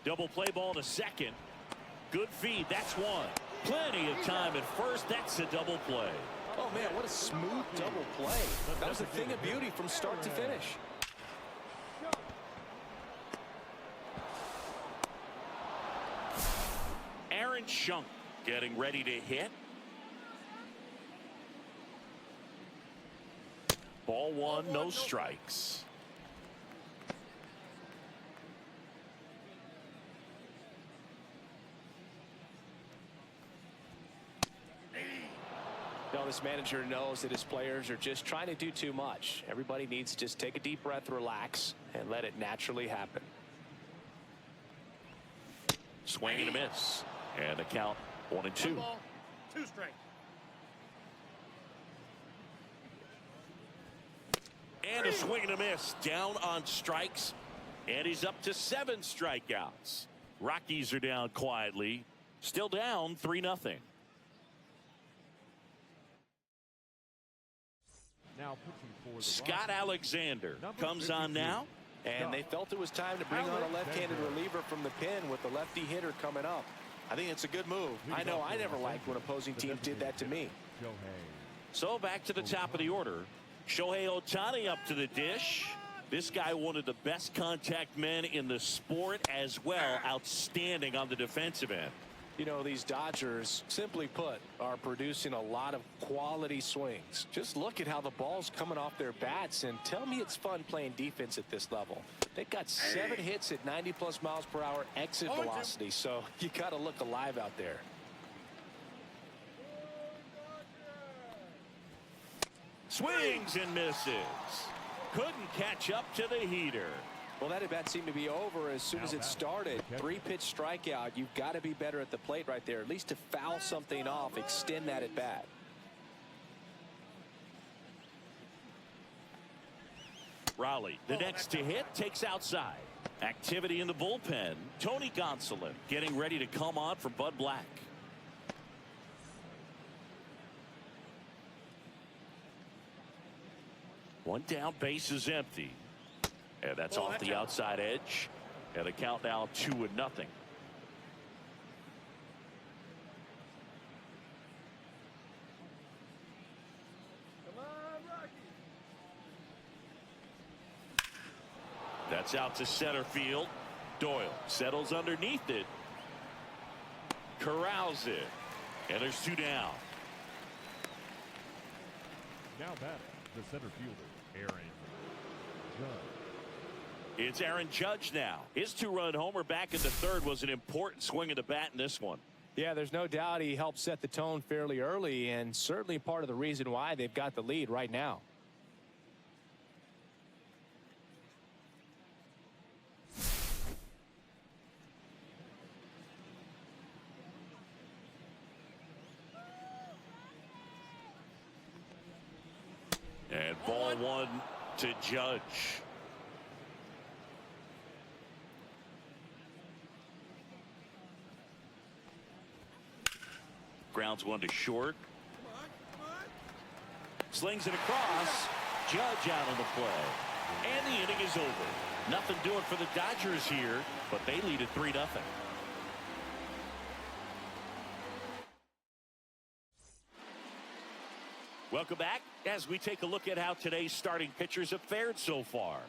Double play ball to second. Good feed. That's one. Plenty of time at first. That's a double play.
Oh, man, what a smooth double play. That was a thing of beauty from start to finish.
Aaron Schunk getting ready to hit. Ball one, no strikes.
No, this manager knows that his players are just trying to do too much. Everybody needs to just take a deep breath, relax, and let it naturally happen.
Swing and a miss. And the count 1-2.
2 strikes.
And a swing and a miss. Down on strikes. And he's up to 7 strikeouts. Rockies are down quietly. Still down 3-0.
Now pitching for the
Scott
Rockies,
Alexander comes on
52.
now.
And they felt it was time to bring on a left-handed reliever from the pen with the lefty hitter coming up. I think it's a good move. I know I never liked when opposing teams did that to me.
So back to the top of the order. Shohei Ohtani up to the dish. This guy, one of the best contact men in the sport as well. Outstanding on the defensive end.
You know, these Dodgers, simply put, are producing a lot of quality swings. Just look at how the ball's coming off their bats, and tell me it's fun playing defense at this level. They've got 7 hits at 90+ miles per hour exit velocity, so you got to look alive out there.
Swings and misses. Couldn't catch up to the heater.
Well, that at bat seemed to be over as soon as it started. 3-pitch strikeout. You've got to be better at the plate right there, at least to foul something off, extend that at bat.
Raleigh, the next to hit, takes outside. Activity in the bullpen. Tony Gonsolin getting ready to come on for Bud Black. One down, base is empty. And that's off the outside edge. And the count now 2-0.
Come on, Rocky.
That's out to center field. Doyle settles underneath it. Corrals it. And there's 2 down.
Now batting, the center fielder, Aaron Judge.
It's Aaron Judge now. His 2-run homer back in the 3rd was an important swing of the bat in this one.
Yeah, there's no doubt he helped set the tone fairly early, and certainly part of the reason why they've got the lead right now.
And ball 1 to Judge. Grounds 1 to short. Slings it across. Judge out on the play. And the inning is over. Nothing doing for the Dodgers here, but they lead at 3-0. Welcome back as we take a look at how today's starting pitchers have fared so far.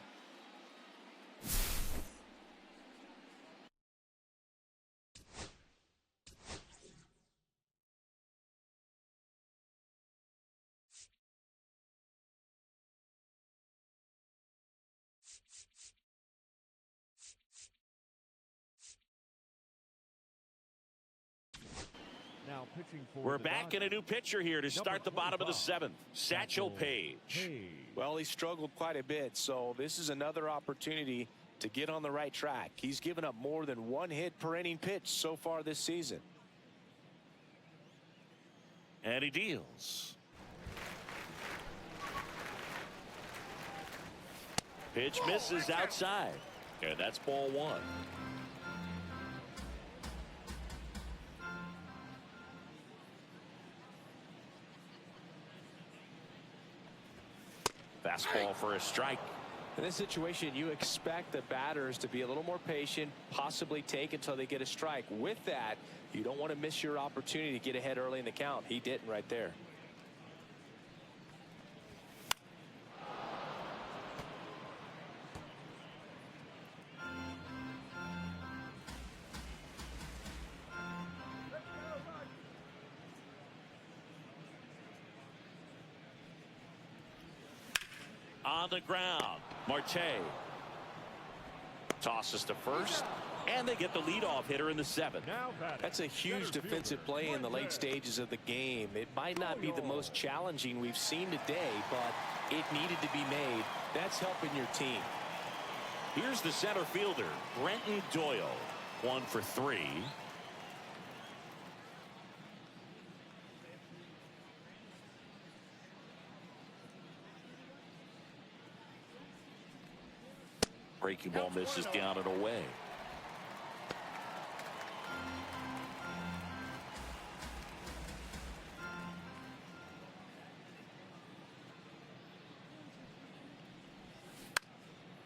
Now pitching for
We're
the
back in a new pitcher here to start the bottom of the 7th. Satchel Paige.
Well, he struggled quite a bit, so this is another opportunity to get on the right track. He's given up more than 1 hit per inning pitch so far this season.
And he deals. Pitch misses outside. And that's ball 1. Fastball for a strike.
In this situation, you expect the batters to be a little more patient, possibly take until they get a strike. With that, you don't want to miss your opportunity to get ahead early in the count. He didn't right there.
On the ground, Marte tosses to first, and they get the leadoff hitter in the 7th.
That's a huge defensive play in the late stages of the game. It might not be the most challenging we've seen today, but it needed to be made. That's helping your team.
Here's the center fielder, Brenton Doyle. 1 for 3. Breaking ball misses down and away.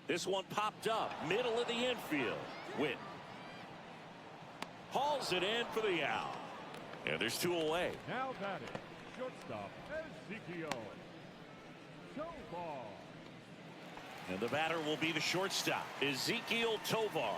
This one popped up, middle of the infield. Win. Hauls it in for the out. And there's 2 away.
Now batting, shortstop, Ezekiel Tovar.
And the batter will be the shortstop, Ezekiel Tovar.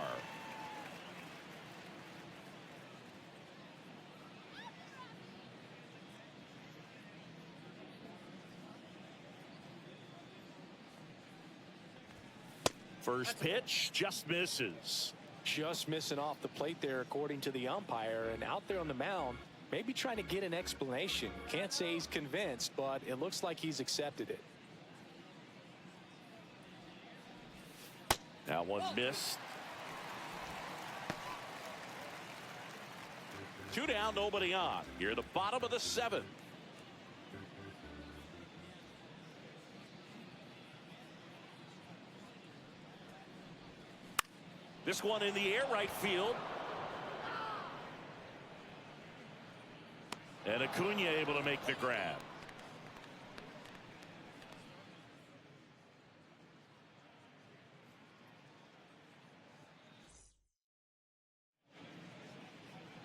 First pitch just misses.
Just missing off the plate there, according to the umpire, and out there on the mound, maybe trying to get an explanation. Can't say he's convinced, but it looks like he's accepted it.
That one missed. 2 down, nobody on. Here at the bottom of the 7th. This one in the air, right field. And Acuna able to make the grab.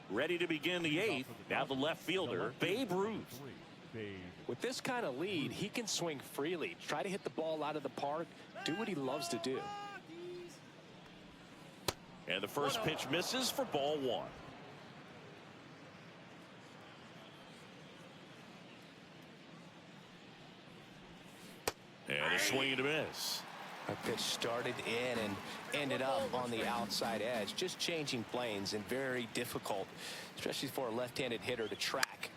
Ready to begin the 8th. Now the left fielder, Babe Ruth.
With this kind of lead, he can swing freely, try to hit the ball out of the park, do what he loves to do.
And the first pitch misses for ball 1. And a swing and a miss.
That pitch started in and ended up on the outside edge, just changing planes, and very difficult, especially for a left-handed hitter to track.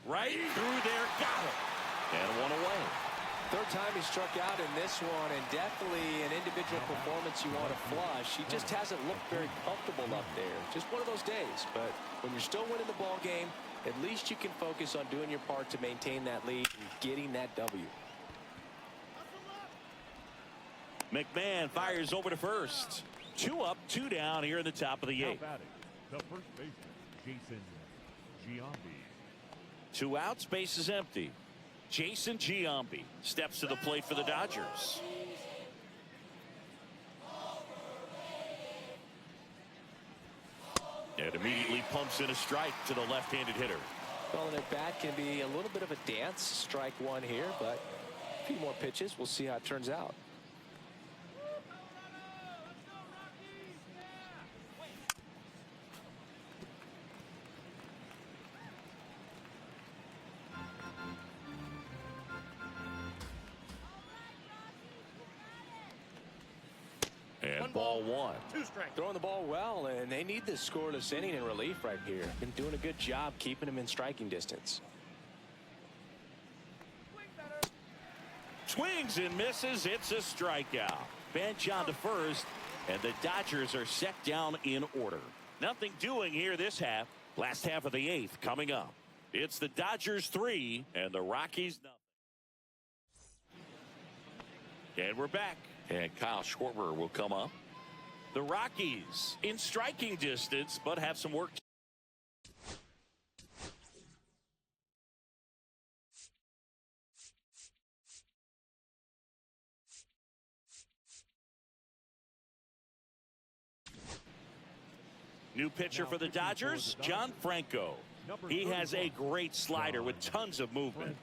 Right through there, got it. And 1 away.
Third time he struck out in this one, and definitely an individual performance you want to flush. He just hasn't looked very comfortable up there. Just one of those days. But when you're still winning the ball game, at least you can focus on doing your part to maintain that lead and getting that W.
McMahon fires over to first. 2 up, 2 down here in the top of the 8th.
The first baseman, Jason Giambi.
2 outs, base is empty. Jason Giambi steps to the plate for the Dodgers. And immediately pumps in a strike to the left-handed hitter.
Well, and at bat can be a little bit of a dance. Strike 1 here, but a few more pitches. We'll see how it turns out.
Ball one.
2 strikes.
Throwing the ball well, and they need this scoreless inning in relief right here. Been doing a good job keeping him in striking distance.
Swings and misses. It's a strikeout. Bench on to first, and the Dodgers are set down in order. Nothing doing here this half. Last half of the 8th coming up. It's the Dodgers 3 and the Rockies nothing. And we're back. And Kyle Schwarber will come up. The Rockies in striking distance, but have some work. New pitcher for the Dodgers, John Franco. He has a great slider with tons of movement.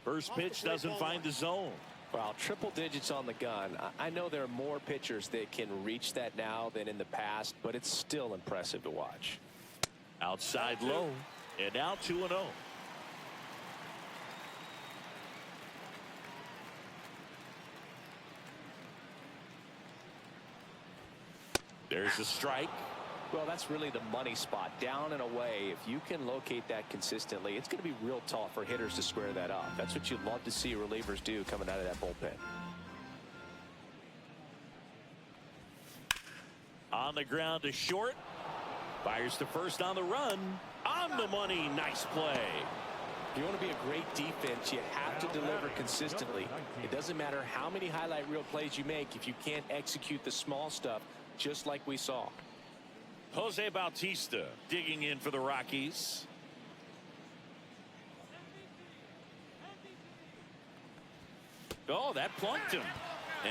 First pitch doesn't find the zone.
Well, triple digits on the gun. I know there are more pitchers that can reach that now than in the past, but it's still impressive to watch.
Outside low, and now 2-0. There's a strike.
Well, that's really the money spot, down and away. If you can locate that consistently, it's going to be real tough for hitters to square that up. That's what you'd love to see relievers do coming out of that bullpen.
On the ground to short. Fires to first on the run. On the money. Nice play.
If you want to be a great defense, you have to deliver consistently. It doesn't matter how many highlight reel plays you make if you can't execute the small stuff, just like we saw.
Jose Bautista digging in for the Rockies. Oh, that plunked him.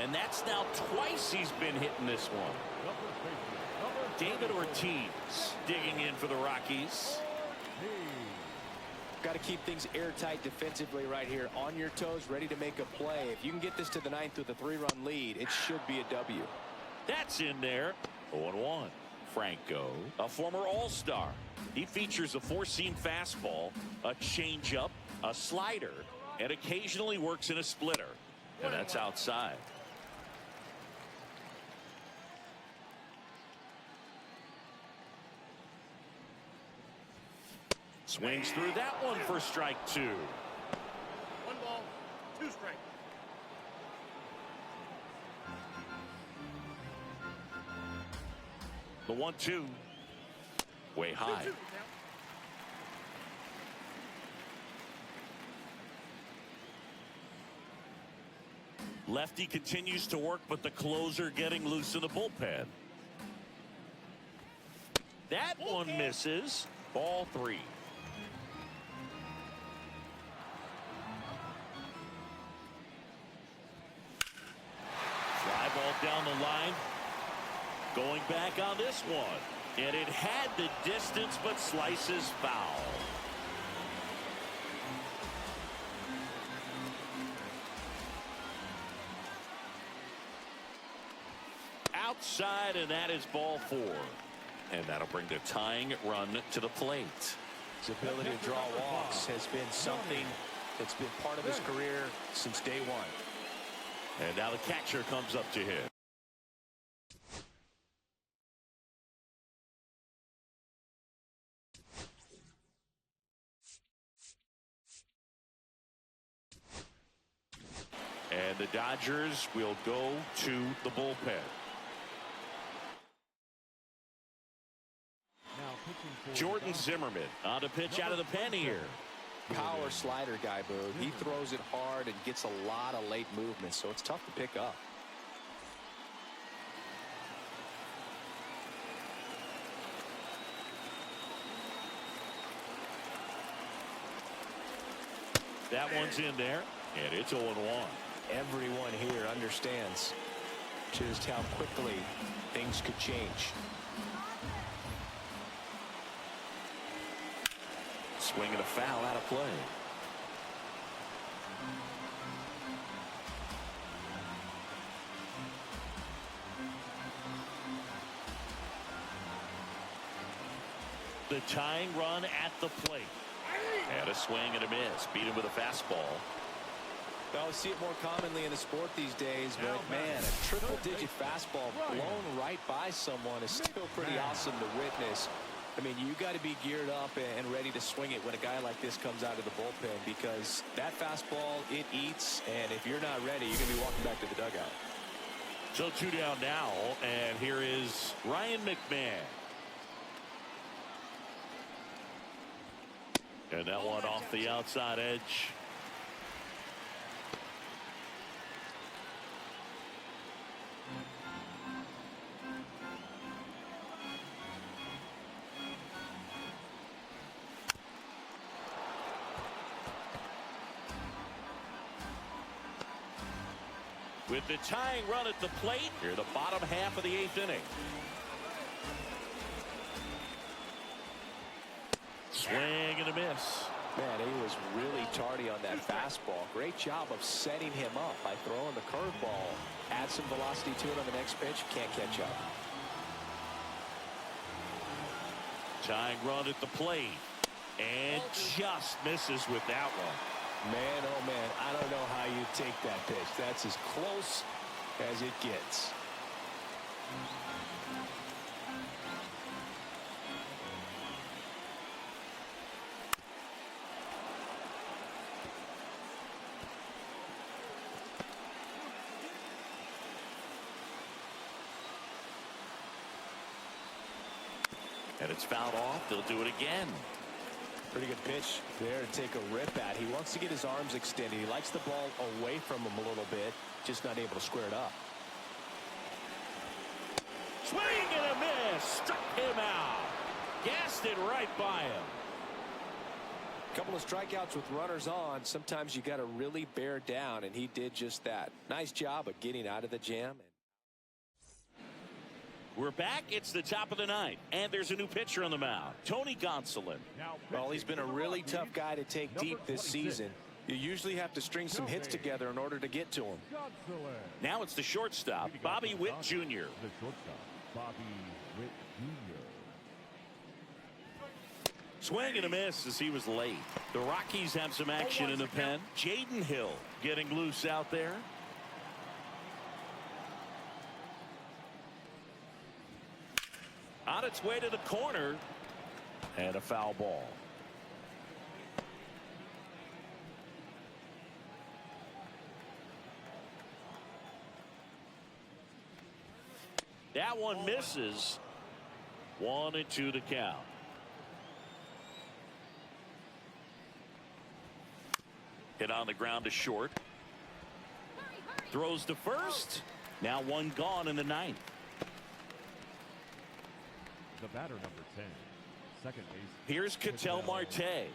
And that's now twice he's been hitting this one. David Ortiz digging in for the Rockies.
Got to keep things airtight defensively right here, on your toes, ready to make a play. If you can get this to the 9th with a 3-run lead, it should be a W.
That's in there. 0-1. Franco, a former All-Star. He features a 4-seam fastball, a changeup, a slider, and occasionally works in a splitter. And that's outside. Swings through that one for strike 2.
1 ball, 2 strikes.
The 1-2. Way high.
2-2.
Lefty continues to work, but the closer getting loose in the bullpen. That one misses. Ball 3. Fly ball down the line. Going back on this one. And it had the distance, but slices foul. Outside, and that is ball 4. And that'll bring the tying run to the plate.
His ability to draw walks has been something that's been part of his career since day 1.
And now the catcher comes up to hit. And the Dodgers will go to the bullpen. Jordan Zimmerman on to pitch out of the pen here.
Power slider guy, Boog. He throws it hard and gets a lot of late movement, so it's tough to pick up.
That one's in there, and it's 0-1.
Everyone here understands just how quickly things could change.
Swinging a foul out of play. the tying run at the plate. And a swing and a miss. Beat him with a fastball.
Well, we see it more commonly in the sport these days, but man, a triple-digit fastball blown right by someone is still pretty awesome to witness. I mean, you got to be geared up and ready to swing it when a guy like this comes out of the bullpen, because that fastball, it eats, and if you're not ready, you're going to be walking back to the dugout.
So 2 down now, and here is Ryan McMahon. And that one off the outside edge. With the tying run at the plate, here the bottom half of the 8th inning. Swing and a miss.
Man, he was really tardy on that fastball. Great job of setting him up by throwing the curveball. Add some velocity to it on the next pitch. Can't catch up.
Tying run at the plate. And just misses with that one.
Man, oh man, I don't know how you take that pitch. That's as close as it gets.
And it's fouled off. They'll do it again.
Pretty good pitch there to take a rip at. He wants to get his arms extended. He likes the ball away from him a little bit, just not able to square it up.
Swing and a miss. Struck him out. Gassed it right by him.
Couple of strikeouts with runners on. Sometimes you got to really bear down, and he did just that. Nice job of getting out of the jam.
We're back. It's the top of the 9th, and there's a new pitcher on the mound, Tony Gonsolin.
Well, he's been a really tough guy to take deep this season. You usually have to string some hits together in order to get to him.
Now it's the shortstop, Bobby Witt Jr.
The shortstop, Bobby Witt Jr.
Swing and a miss as he was late. The Rockies have some action in the pen. Jaden Hill getting loose out there. On its way to the corner, and a foul ball. That one misses. 1-2 to count. Hit on the ground to short. Throws to first. Now one gone in the 9th.
The batter, number 10, second base.
Here's Ketel Marte.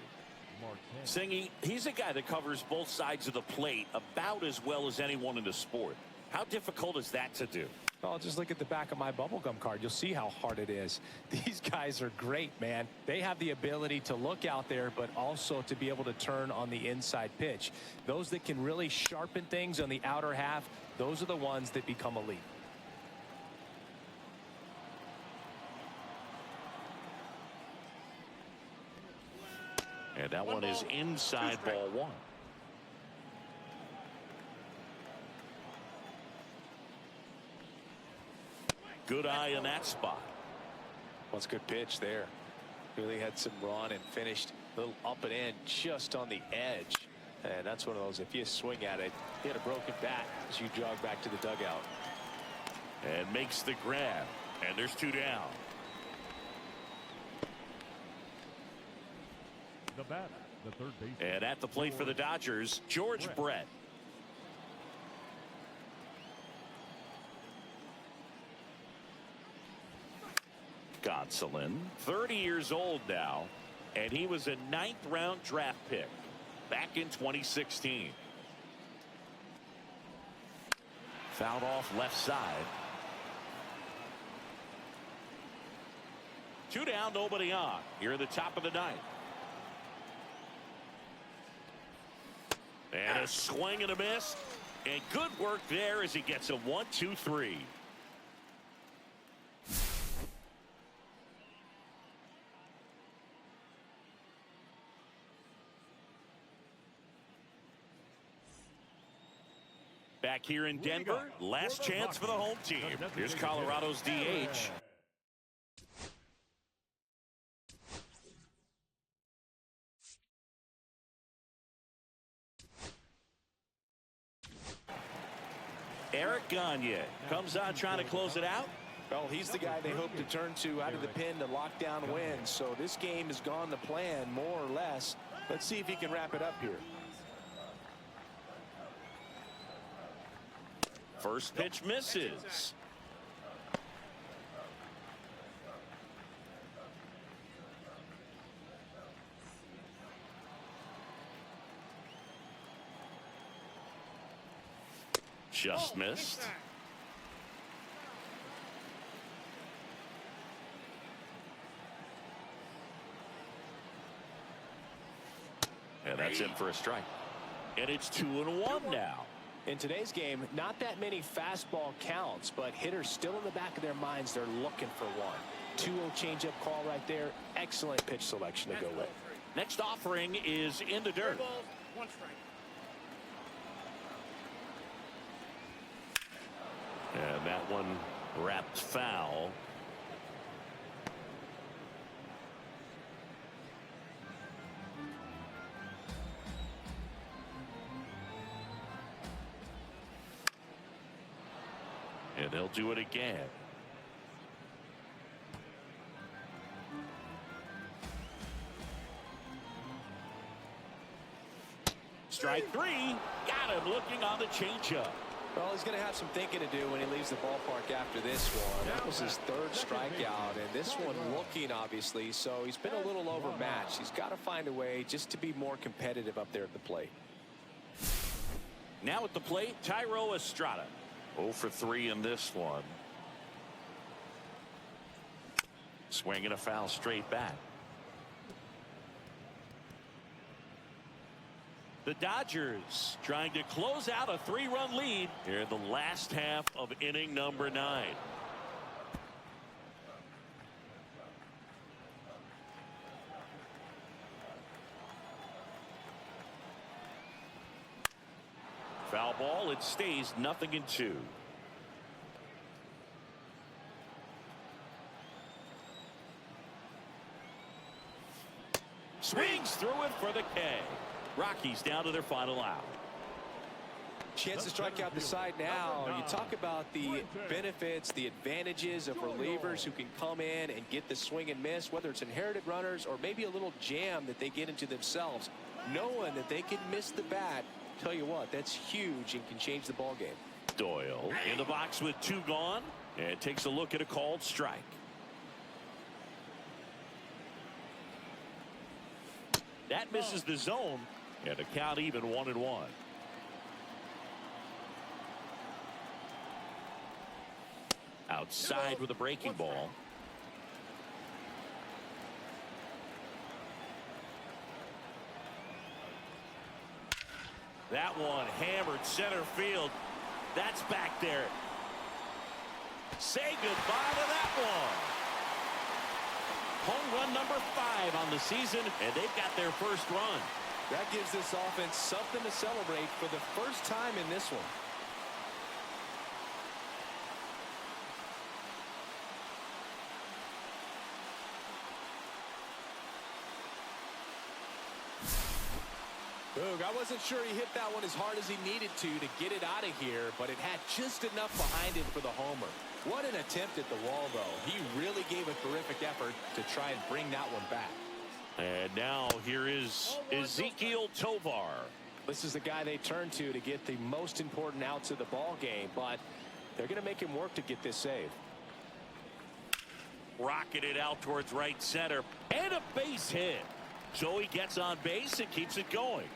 Singy, he's a guy that covers both sides of the plate about as well as anyone in the sport. How difficult is that to do?
Oh, just look at the back of my bubblegum card. You'll see how hard it is. These guys are great, man. They have the ability to look out there, but also to be able to turn on the inside pitch. Those that can really sharpen things on the outer half, those are the ones that become elite.
And that one is inside ball 1. Good eye in that spot.
Well, it's a good pitch there. Really had some run and finished a little up and in just on the edge. And that's one of those, if you swing at it, hit a broken bat as you jog back to the dugout.
And makes the grab. And there's 2 down.
The batter, the third base.
And at the plate for the Dodgers, George Brett. Gonsolin, 30 years old now, and he was a 9th round draft pick back in 2016. Fouled off left side. 2 down, nobody on. Here at the top of the 9th. And a swing and a miss. And good work there as he gets a 1-2-3. Back here in Denver, last chance for the home team. Here's Colorado's DH. Eric Gagne comes on trying to close it out.
Well, he's the guy they hope to turn to out of the pen to lock down wins. So this game has gone to plan, more or less. Let's see if he can wrap it up here.
First pitch misses. Just missed. And that's in for a strike. And it's 2-1 now.
In today's game, not that many fastball counts, but hitters still in the back of their minds, they're looking for one. 2-0 changeup call right there. Excellent pitch selection to go with.
Next offering is in the dirt.
1 strike.
And that one wrapped foul. And they'll do it again. Strike 3. Got him looking on the changeup.
Well, he's going to have some thinking to do when he leaves the ballpark after this one. That was his 3rd strikeout, and this one looking, obviously, so he's been a little overmatched. He's got to find a way just to be more competitive up there at the plate.
Now at the plate, Thairo Estrada. 0 for 3 in this one. Swinging a foul straight back. The Dodgers trying to close out a 3-run lead here in the last half of inning number 9. Foul ball. It stays 0-2. Swings through it for the K. Rockies down to their final out.
Chance to strike out the side now. You talk about the benefits, the advantages of relievers who can come in and get the swing and miss, whether it's inherited runners or maybe a little jam that they get into themselves. Knowing that they can miss the bat, tell you what, that's huge and can change the ball game.
Doyle in the box with 2 gone and takes a look at a called strike. That misses the zone, and the count even 1-1. Outside with a breaking ball. That one hammered center field. That's back there. Say goodbye to that one. Home run number 5 on the season, and they've got their first run.
That gives this offense something to celebrate for the first time in this one. Boog, I wasn't sure he hit that one as hard as he needed to get it out of here, but it had just enough behind it for the homer. What an attempt at the wall, though. He really gave a terrific effort to try and bring that one back.
And now here is Ezequiel Tovar.
This is the guy they turn to get the most important outs of the ball game, but they're going to make him work to get this save.
Rocketed out towards right center, and a base hit. So he gets on base and keeps it going.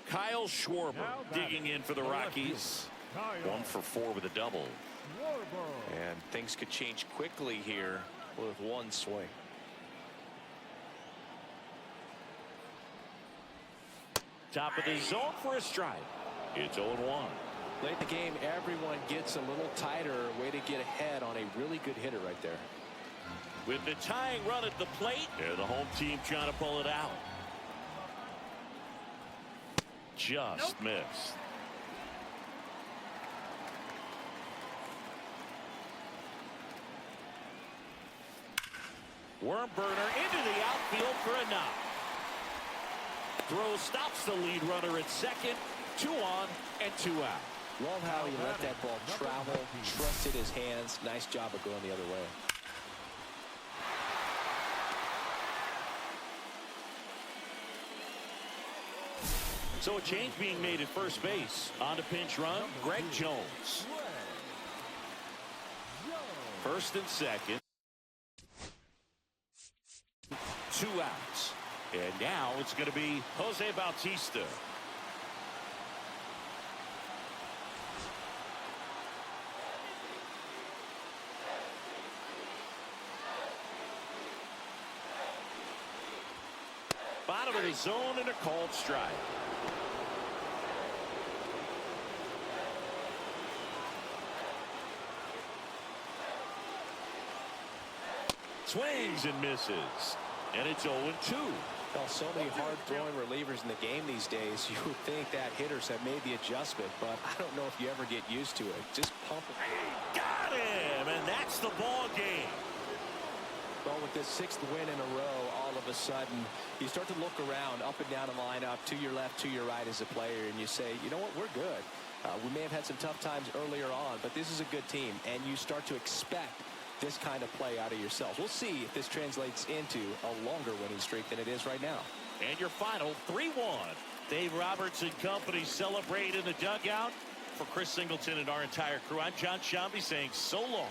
Kyle Schwarber digging in for the Rockies. 1 for 4 with a double.
And things could change quickly here with one swing.
Top of the zone for a strike. It's 0-1.
Late in the game, everyone gets a little tighter. Way to get ahead on a really good hitter right there.
with the tying run at the plate, and the home team trying to pull it out. Just missed. Worm burner into the outfield for a knock. Throw stops the lead runner at second. 2 on and 2 out.
Love how he let that ball travel, trusted his hands. Nice job of going the other way.
So a change being made at first base. On to pinch run, Greg Jones. First and second. 2 outs. And now it's going to be Jose Bautista. Bottom of the zone and a called strike. Swings and misses. And it's 0-2.
Well, so many hard-throwing relievers in the game these days. You would think that hitters have made the adjustment, but I don't know if you ever get used to it. Just pump it.
Got him, and that's the ball game.
Well, with this 6th win in a row, all of a sudden, you start to look around, up and down the lineup, to your left, to your right as a player, and you say, you know what, we're good. We may have had some tough times earlier on, but this is a good team, and you start to expect this kind of play out of yourselves. We'll see if this translates into a longer winning streak than it is right now.
And your final 3-1. Dave Roberts and company celebrate in the dugout. For Chris Singleton and our entire crew, I'm John Shambi saying so long.